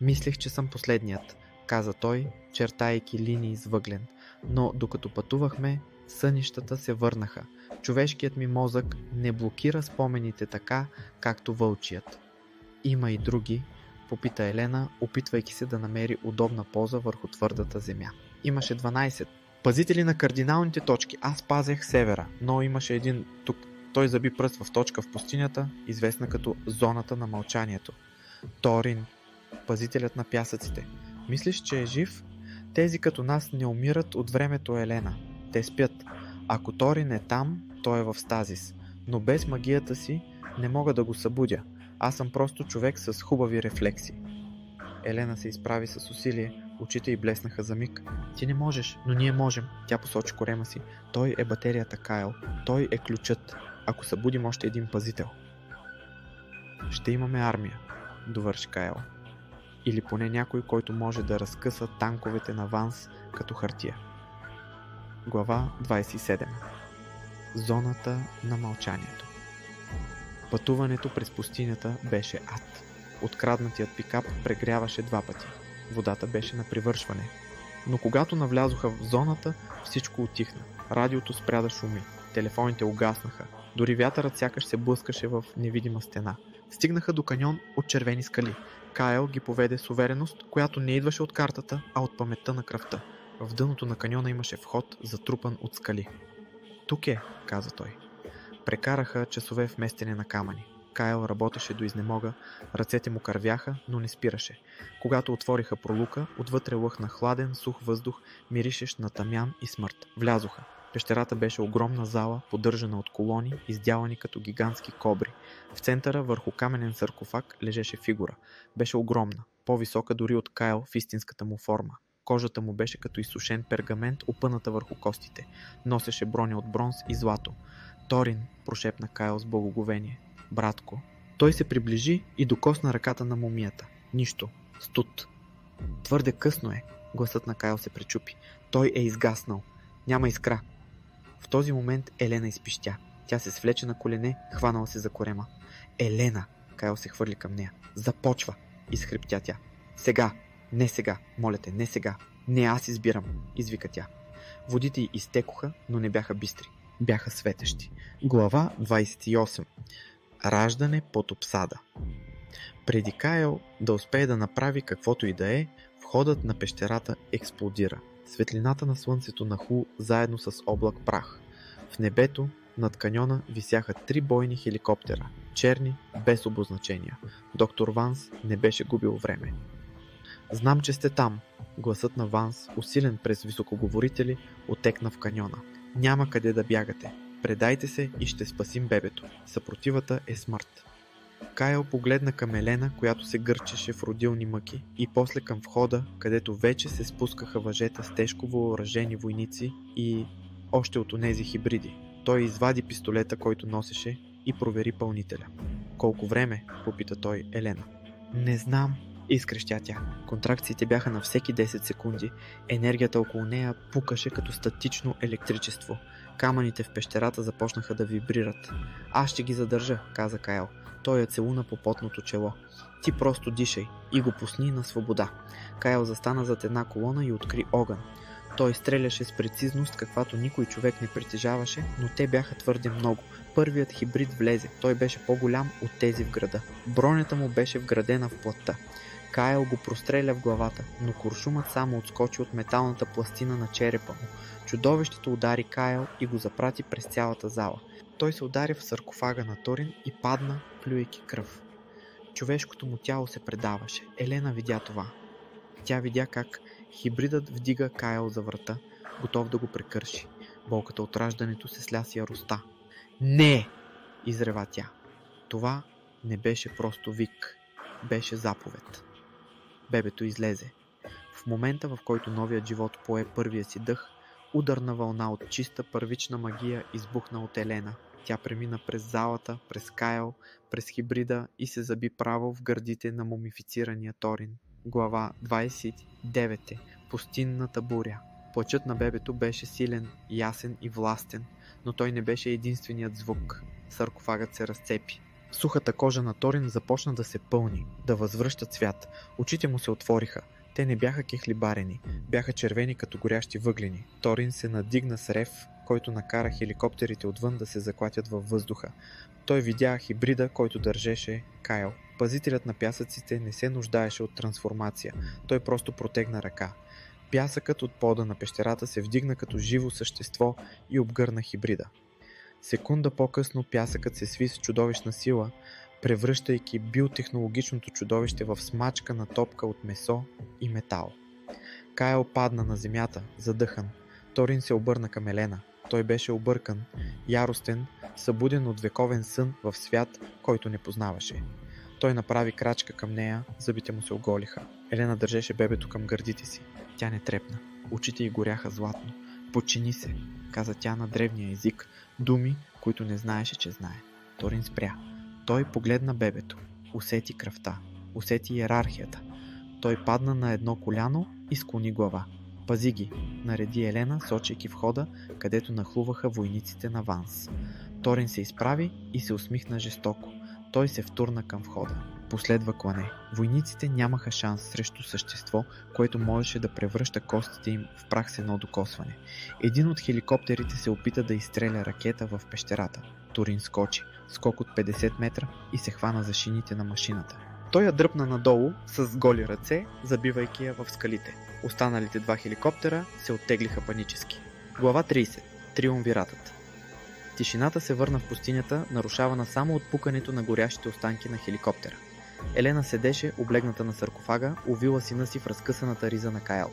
Мислех, че съм последният, каза той, чертайки линии с въглен. Но докато пътувахме, сънищата се върнаха. Човешкият ми мозък не блокира спомените така, както вълчият. Има и други, попита Елена, опитвайки се да намери удобна поза върху твърдата земя. Имаше 12. Пазители на кардиналните точки. Аз пазех севера, но имаше един тук. Той заби пръст в точка в пустинята, известна като зоната на мълчанието. Торин, пазителят на пясъците. Мислиш, че е жив? Тези като нас не умират от времето, Елена. Те спят. Ако Торин е там, той е в стазис. Но без магията си не мога да го събудя. Аз съм просто човек с хубави рефлекси. Елена се изправи с усилие. Очите й блеснаха за миг. Ти не можеш, но ние можем. Тя посочи корема си. Той е батерията, Кайл. Той е ключът. Ако събудим още един пазител. Ще имаме армия, довърши Кайл. Или поне някой, който може да разкъса танковете на Ванс като хартия. Глава 27. Зоната на мълчанието. Пътуването през пустинята беше ад. Откраднатият пикап прегряваше 2 пъти. Водата беше на привършване. Но когато навлязоха в зоната, всичко утихна. Радиото спря да шуми. Телефоните угаснаха. Дори вятърът сякаш се блъскаше в невидима стена. Стигнаха до каньон от червени скали. Кайл ги поведе с увереност, която не идваше от картата, а от паметта на кръвта. В дъното на каньона имаше вход, затрупан от скали. Тук е, каза той. Прекараха часове в местене на камъни. Кайл работеше до изнемога, ръцете му кървяха, но не спираше. Когато отвориха пролука, отвътре лъхна хладен, сух въздух, миришещ на тамян и смърт. Влязоха. Пещерата беше огромна зала, поддържана от колони, издялани като гигантски кобри. В центъра, върху каменен саркофаг, лежеше фигура. Беше огромна, по-висока дори от Кайл в истинската му форма. Кожата му беше като изсушен пергамент, опъната върху костите. Носеше броня от бронз и злато. Торин, прошепна Кайл с благоговение. Братко. Той се приближи и докосна ръката на мумията. Нищо. Студ. Твърде късно е. Гласът на Кайл се пречупи. Той е изгаснал. Няма искра. В този момент Елена изпищя. Тя се свлече на колене, хванала се за корема. Елена! Кайл се хвърли към нея. Започва! Изхриптя тя. Сега! Не сега! Моля те, не сега! Не, аз избирам! Извика тя. Водите й изтекоха, но не бяха бистри. Бяха светещи. Глава 28. Раждане под обсада. Преди Кайл да успее да направи каквото и да е, входът на пещерата експлодира. Светлината на слънцето нахлу заедно с облак прах. В небето над каньона висяха 3 бойни хеликоптера, черни, без обозначения. Доктор Ванс не беше губил време. Знам, че сте там. Гласът на Ванс, усилен през високоговорители, отекна в каньона. Няма къде да бягате. Предайте се и ще спасим бебето. Съпротивата е смърт. Кайл погледна към Елена, която се гърчеше в родилни мъки, и после към входа, където вече се спускаха въжета с тежко въоръжени войници и още от онези хибриди. Той извади пистолета, който носеше, и провери пълнителя. Колко време? Попита той Елена. Не знам, изкрещя тя. Контракциите бяха на всеки 10 секунди. Енергията около нея пукаше като статично електричество. Камъните в пещерата започнаха да вибрират. Аз ще ги задържа, каза Кайл. Той я целуна по потното чело. Ти просто дишай и го пусни на свобода. Кайл застана зад една колона и откри огън. Той стреляше с прецизност, каквато никой човек не притежаваше, но те бяха твърде много. Първият хибрид влезе. Той беше по-голям от тези в града. Бронята му беше вградена в плътта. Кайл го простреля в главата, но куршумът само отскочи от металната пластина на черепа му. Чудовището удари Кайл и го запрати през цялата зала. Той се удари в саркофага на Торин и падна, плюейки кръв. Човешкото му тяло се предаваше. Елена видя това. Тя видя как хибридът вдига Кайл за врата, готов да го прекърши. Болката от раждането се сля с яростта. Не! Изрева тя. Това не беше просто вик. Беше заповед. Бебето излезе. В момента, в който новият живот пое първия си дъх, ударна вълна от чиста първична магия избухна от Елена. Тя премина през залата, през Кайл, през хибрида и се заби право в гърдите на мумифицирания Торин. Глава 29. Пустинната буря. Плачът на бебето беше силен, ясен и властен, но той не беше единственият звук. Саркофагът се разцепи. Сухата кожа на Торин започна да се пълни, да възвръща цвят. Очите му се отвориха. Те не бяха кехлибарени, бяха червени като горящи въглени. Торин се надигна с рев, който накара хеликоптерите отвън да се заклатят във въздуха. Той видя хибрида, който държеше Кайл. Пазителят на пясъците не се нуждаеше от трансформация. Той просто протегна ръка. Пясъкът от пода на пещерата се вдигна като живо същество и обгърна хибрида. Секунда по-късно пясъкът се сви с чудовищна сила, превръщайки биотехнологичното чудовище в смачкана топка от месо и метал. Кайл падна на земята, задъхан. Торин се обърна към Елена. Той беше объркан, яростен, събуден от вековен сън в свят, който не познаваше. Той направи крачка към нея, зъбите му се оголиха. Елена държеше бебето към гърдите си. Тя не трепна. Очите й горяха златно. Подчини се, каза тя на древния език, думи, които не знаеше, че знае. Торин спря. Той погледна бебето. Усети кръвта. Усети иерархията. Той падна на едно коляно и склони глава. Пази ги, нареди Елена, сочейки входа, където нахлуваха войниците на Ванс. Торин се изправи и се усмихна жестоко. Той се втурна към входа. Последва клане. Войниците нямаха шанс срещу същество, което можеше да превръща костите им в прах с едно докосване. Един от хеликоптерите се опита да изстреля ракета в пещерата. Торин скочи, скок от 50 метра и се хвана за шините на машината. Той я дръпна надолу с голи ръце, забивайки я в скалите. Останалите 2 хеликоптера се оттеглиха панически. Глава 30. Триумвиратът. Тишината се върна в пустинята, нарушавана само от пукането на горящите останки на хеликоптера. Елена седеше, облегната на саркофага, увила сина си в разкъсаната риза на Кайл.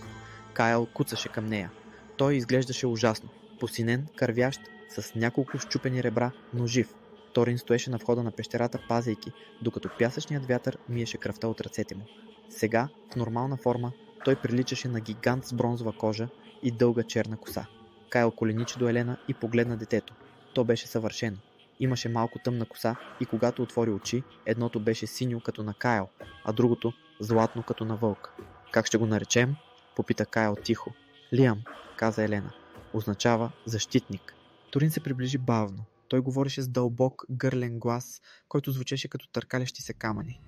Кайл куцаше към нея. Той изглеждаше ужасно. Посинен, кървящ, с няколко счупени ребра, но жив. Торин стоеше на входа на пещерата, пазейки, докато пясъчният вятър миеше кръвта от ръцете му. Сега, в нормална форма, той приличаше на гигант с бронзова кожа и дълга черна коса. Кайл коленичи до Елена и погледна детето. То беше съвършено. Имаше малко тъмна коса и когато отвори очи, едното беше синьо като на Кайл, а другото златно като на вълк. Как ще го наречем? Попита Кайл тихо. Лиам, каза Елена. Означава защитник. Торин се приближи бавно. Той говореше с дълбок, гърлен глас, който звучеше като търкалящи се камъни.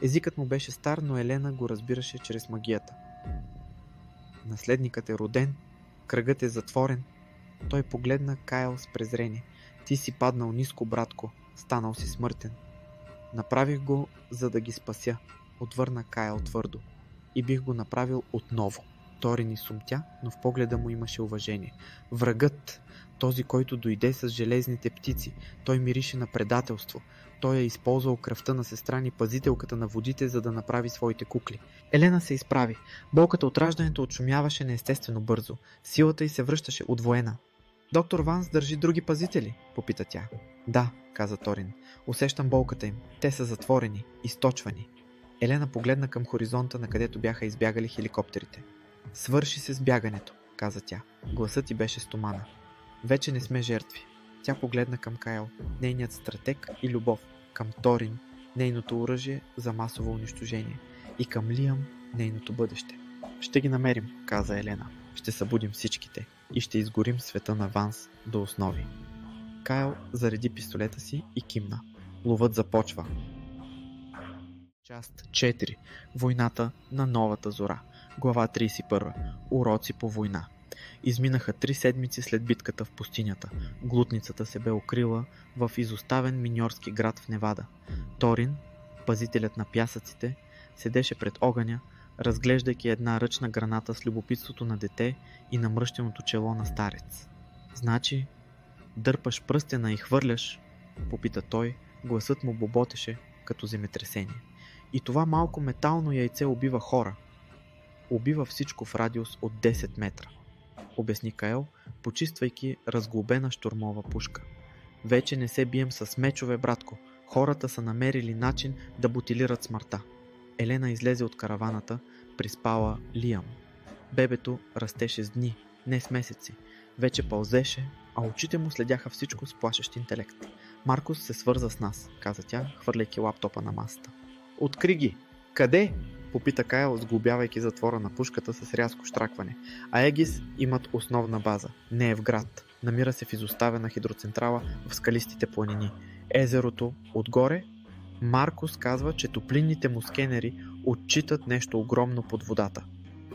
Езикът му беше стар, но Елена го разбираше чрез магията. Наследникът е роден, кръгът е затворен. Той погледна Кайл с презрение. Ти си паднал ниско, братко, станал си смъртен. Направих го, за да ги спася, отвърна Кайл твърдо. И бих го направил отново. Торин изсумтя, но в погледа му имаше уважение. Врагът, този, който дойде с железните птици, той мирише на предателство. Той е използвал кръвта на сестра ни, пазителката на водите, за да направи своите кукли. Елена се изправи. Болката от раждането отшумяваше неестествено бързо. Силата й се връщаше удвоена. Доктор Ванс държи други пазители, попита тя. Да, каза Торин. Усещам болката им. Те са затворени, източвани. Елена погледна към хоризонта, на където бяха избягали хеликоптерите. Свърши се с бягането, каза тя. Гласът й беше стомана. Вече не сме жертви. Тя погледна към Кайл, нейният стратег и любов, към Торин, нейното оръжие за масово унищожение, и към Лиам, нейното бъдеще. Ще ги намерим, каза Елена. Ще събудим всичките и ще изгорим света на Ванс до основи. Кайл зареди пистолета си и кимна. Ловът започва. Част 4. Войната на новата зора. Глава 31. Уроци по война. Изминаха 3 седмици след битката в пустинята. Глутницата се бе укрила в изоставен миньорски град в Невада. Торин, пазителят на пясъците, седеше пред огъня, разглеждайки една ръчна граната с любопитството на дете и намръщеното чело на старец. Значи, дърпаш пръстена и хвърляш, попита той, гласът му боботеше като земетресение. И това малко метално яйце убива хора. Убива всичко в радиус от 10 метра, обясни Кайл, почиствайки разглобена щурмова пушка. Вече не се бием с мечове, братко. Хората са намерили начин да бутилират смъртта. Елена излезе от караваната, приспала Лиам. Бебето растеше с дни, не с месеци. Вече пълзеше, а очите му следяха всичко с плашещ интелект. Маркус се свърза с нас, каза тя, хвърляйки лаптопа на масата. Откри ги! Къде? Попита Кайл, сглобявайки затвора на пушката с рязко щракване. Аегис имат основна база. Не е в град. Намира се в изоставена хидроцентрала в скалистите планини. Езерото отгоре. Маркус казва, че топлинните му скенери отчитат нещо огромно под водата.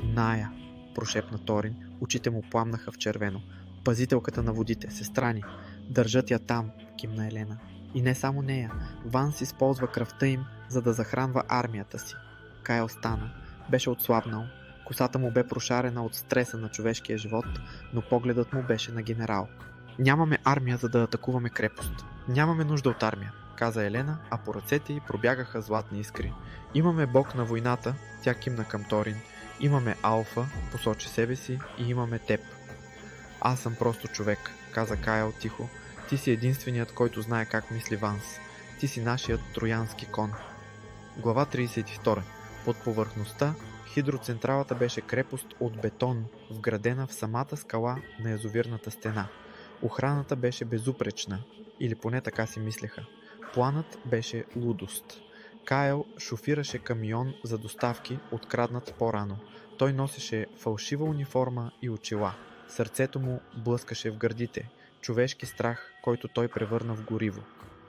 Ная, прошепна Торин. Очите му пламнаха в червено. Пазителката на водите, сестра ни. Държат я там, кимна Елена. И не само нея. Ванс използва кръвта им, за да захранва армията си. Кайл стана. Беше отслабнал. Косата му бе прошарена от стреса на човешкия живот, но погледът му беше на генерал. Нямаме армия, за да атакуваме крепост. Нямаме нужда от армия, каза Елена, а по ръцете й пробягаха златни искри. Имаме бог на войната, тя кимна към Торин. Имаме Алфа, посочи себе си, и имаме теб. Аз съм просто човек, каза Кайл тихо. Ти си единственият, който знае как мисли Ванс. Ти си нашият троянски кон. Глава 32. Под повърхността хидроцентралата беше крепост от бетон, вградена в самата скала на язовирната стена. Охраната беше безупречна, или поне така си мислеха. Планът беше лудост. Кайл шофираше камион за доставки, откраднат по-рано. Той носеше фалшива униформа и очила. Сърцето му блъскаше в гърдите. Човешки страх, който той превърна в гориво.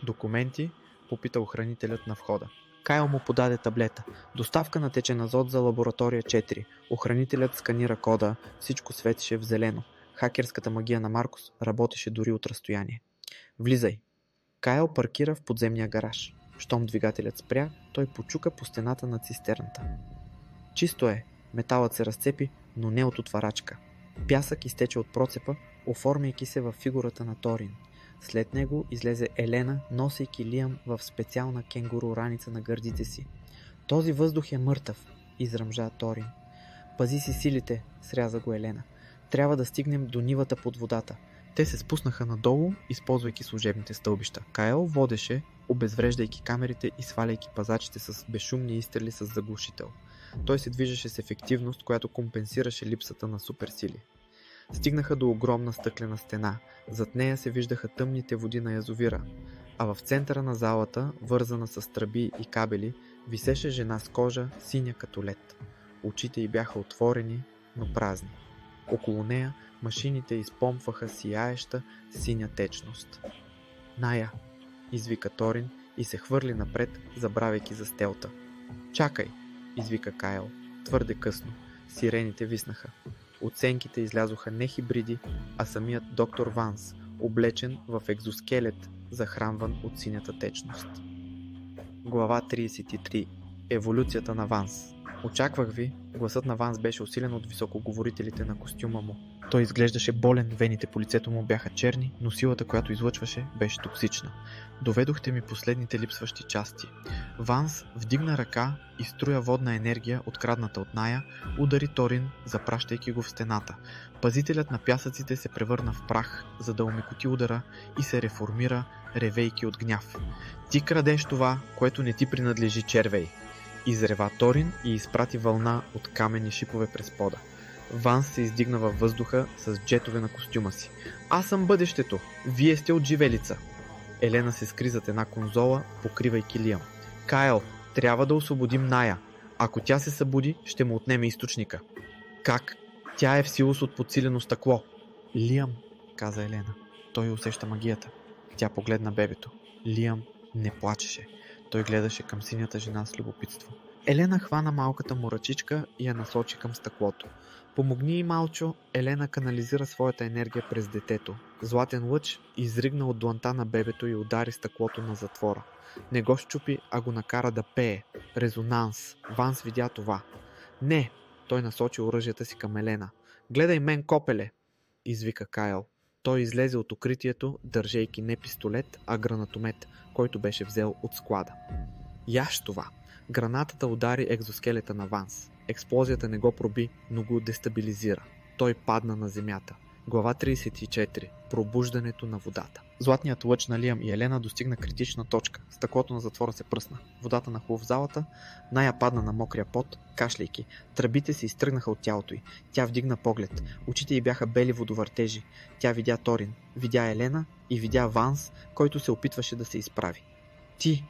Документи? Попита охранителят на входа. Кайл му подаде таблета. Доставка на течен азот за лаборатория 4. Охранителят сканира кода, всичко светеше в зелено. Хакерската магия на Маркус работеше дори от разстояние. Влизай. Кайл паркира в подземния гараж. Щом двигателят спря, той почука по стената на цистерната. Чисто е. Металът се разцепи, но не от отварачка. Пясък изтече от процепа, оформяйки се във фигурата на Торин. След него излезе Елена, носейки Лиам в специална кенгуру раница на гърдите си. Този въздух е мъртъв, изръмжа Торин. Пази си силите, сряза го Елена. Трябва да стигнем до нивата под водата. Те се спуснаха надолу, използвайки служебните стълбища. Кайл водеше, обезвреждайки камерите и сваляйки пазачите с безшумни изстрели с заглушител. Той се движеше с ефективност, която компенсираше липсата на суперсили. Стигнаха до огромна стъклена стена. Зад нея се виждаха тъмните води на язовира, а в центъра на залата, вързана с тръби и кабели, висеше жена с кожа, синя като лед. Очите й бяха отворени, но празни. Около нея машините изпомпваха сияеща синя течност. Ная, извика Торин и се хвърли напред, забравяйки за стелта. Чакай, извика Кайл. Твърде късно. Сирените виснаха. От сенките излязоха не хибриди, а самият доктор Ванс, облечен в екзоскелет, захранван от синята течност. Глава 33. Еволюцията на Ванс. Очаквах ви. Гласът на Ванс беше усилен от високоговорителите на костюма му. Той изглеждаше болен, вените по лицето му бяха черни, но силата, която излъчваше, беше токсична. Доведохте ми последните липсващи части. Ванс вдигна ръка и струя водна енергия, открадната от Ная, удари Торин, запращайки го в стената. Пазителят на пясъците се превърна в прах, за да омекоти удара и се реформира, ревейки от гняв. Ти крадеш това, което не ти принадлежи, червей! Изрева Торин и изпрати вълна от каменни шипове през пода. Ванс се издигна във въздуха с джетове на костюма си. Аз съм бъдещето! Вие сте от живелица! Елена се скри зад една конзола, покривайки Лиам. Кайл, трябва да освободим Ная. Ако тя се събуди, ще му отнеме източника. Как? Тя е в силус от подсилено стъкло. Лиам, каза Елена. Той усеща магията. Тя погледна бебето. Лиам не плачеше. Той гледаше към синята жена с любопитство. Елена хвана малката му ръчичка и я насочи към стъклото. Помогни и Малчо, Елена канализира своята енергия през детето. Златен лъч изригна от дланта на бебето и удари стъклото на затвора. Не го счупи, а го накара да пее. Резонанс. Ванс видя това. Не! Той насочи оръжията си към Елена. Гледай мен, копеле! Извика Кайл. Той излезе от укритието, държейки не пистолет, а гранатомет, който беше взел от склада. Яш това! Гранатата удари екзоскелета на Ванс. Експлозията не го проби, но го дестабилизира. Той падна на земята. Глава 34. Пробуждането на водата. Златният лъч на Лиам и Елена достигна критична точка. Стъклото на затвора се пръсна. Водата нахлу в залата. Ная падна на мокрия пот, кашляйки. Тръбите се изтръгнаха от тялото й. Тя вдигна поглед. Очите й бяха бели водовъртежи. Тя видя Торин, видя Елена и видя Ванс, който се опитваше да се изправи. Ти!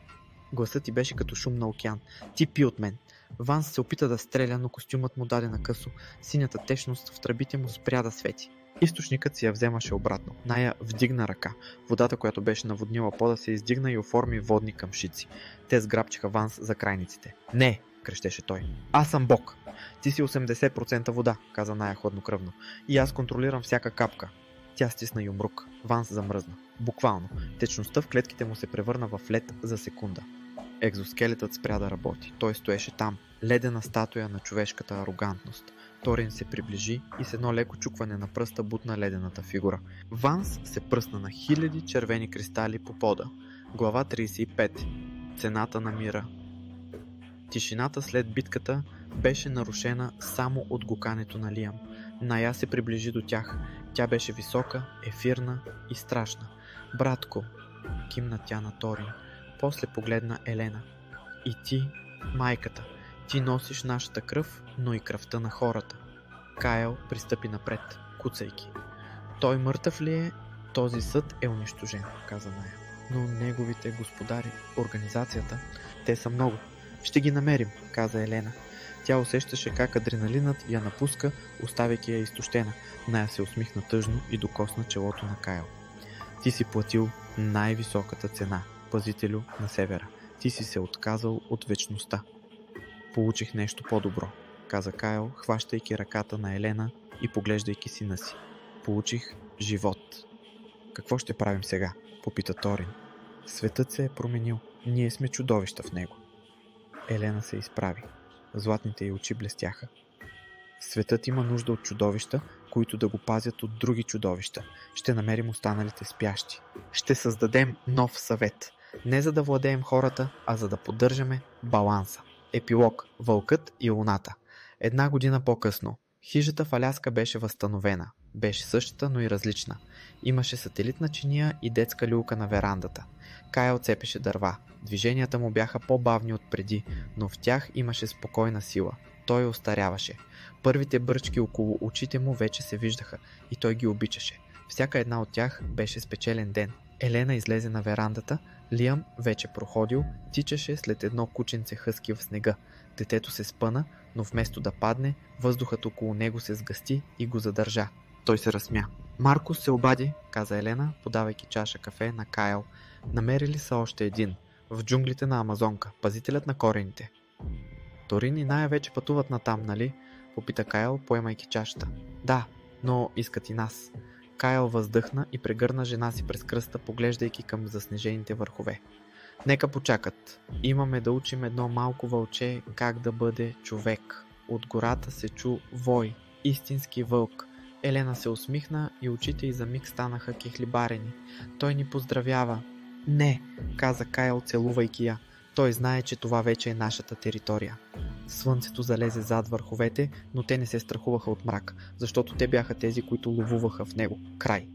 Гласът ти беше като шум на океан. Ти пи от мен. Ванс се опита да стреля, но костюмът му даде на късо. Синята течност в тръбите му спря да свети. Източникът си я вземаше обратно. Ная вдигна ръка. Водата, която беше наводнила пода, се издигна и оформи водни къмшици. Те сграбчиха Ванс за крайниците. Не! Крещеше той. Аз съм Бог! Ти си 80% вода, каза Ная хладнокръвно. И аз контролирам всяка капка. Тя стисна юмрук. Ванс замръзна. Буквално. Течността в клетките му се превърна в лед за секунда. Екзоскелетът спря да работи. Той стоеше там, ледена статуя на човешката арогантност. Торин се приближи и с едно леко чукване на пръста бутна ледената фигура. Ванс се пръсна на хиляди червени кристали по пода. Глава 35. Цената на мира. Тишината след битката беше нарушена само от гукането на Лиам. Ная се приближи до тях. Тя беше висока, ефирна и страшна. Братко, кимна тя на Торин. После погледна Елена. И ти, майката, ти носиш нашата кръв, но и кръвта на хората. Кайл пристъпи напред, куцайки. Той мъртъв ли е? Този съд е унищожен, каза Ная. Но неговите господари, организацията, те са много. Ще ги намерим, каза Елена. Тя усещаше как адреналинът я напуска, оставяйки я изтощена. Ная се усмихна тъжно и докосна челото на Кайл. Ти си платил най-високата цена, пазителю на севера. Ти си се отказал от вечността. Получих нещо по-добро, каза Кайл, хващайки ръката на Елена и поглеждайки сина си. Получих живот. Какво ще правим сега? Попита Торин. Светът се е променил. Ние сме чудовища в него. Елена се изправи. Златните й очи блестяха. Светът има нужда от чудовища, които да го пазят от други чудовища. Ще намерим останалите спящи. Ще създадем нов съвет. Не за да владеем хората, а за да поддържаме баланса. Епилог. Вълкът и луната. 1 година по-късно. Хижата в Аляска беше възстановена. Беше същата, но и различна. Имаше сателитна чиния и детска люлка на верандата. Кайл цепеше дърва. Движенията му бяха по-бавни от преди, но в тях имаше спокойна сила. Той остаряваше. Първите бръчки около очите му вече се виждаха и той ги обичаше. Всяка една от тях беше спечелен ден. Елена излезе на верандата, Лиам, вече проходил, тичаше след едно кученце хъски в снега. Детето се спъна, но вместо да падне, въздухът около него се сгъсти и го задържа. Той се разсмя. Маркус се обади, каза Елена, подавайки чаша кафе на Кайл. Намерили са още един. В джунглите на Амазонка, пазителят на корените. Торин и Ная вече пътуват натам, нали? Попита Кайл, поемайки чашата. Да, но искат и нас. Кайл въздъхна и прегърна жена си през кръста, поглеждайки към заснежените върхове. Нека почакат. Имаме да учим едно малко вълче как да бъде човек. От гората се чу вой, истински вълк. Елена се усмихна и очите й за миг станаха кехлибарени. Той ни поздравява. Не, каза Кайл, целувайки я. Той знае, че това вече е нашата територия. Слънцето залезе зад върховете, но те не се страхуваха от мрак, защото те бяха тези, които ловуваха в него. Край.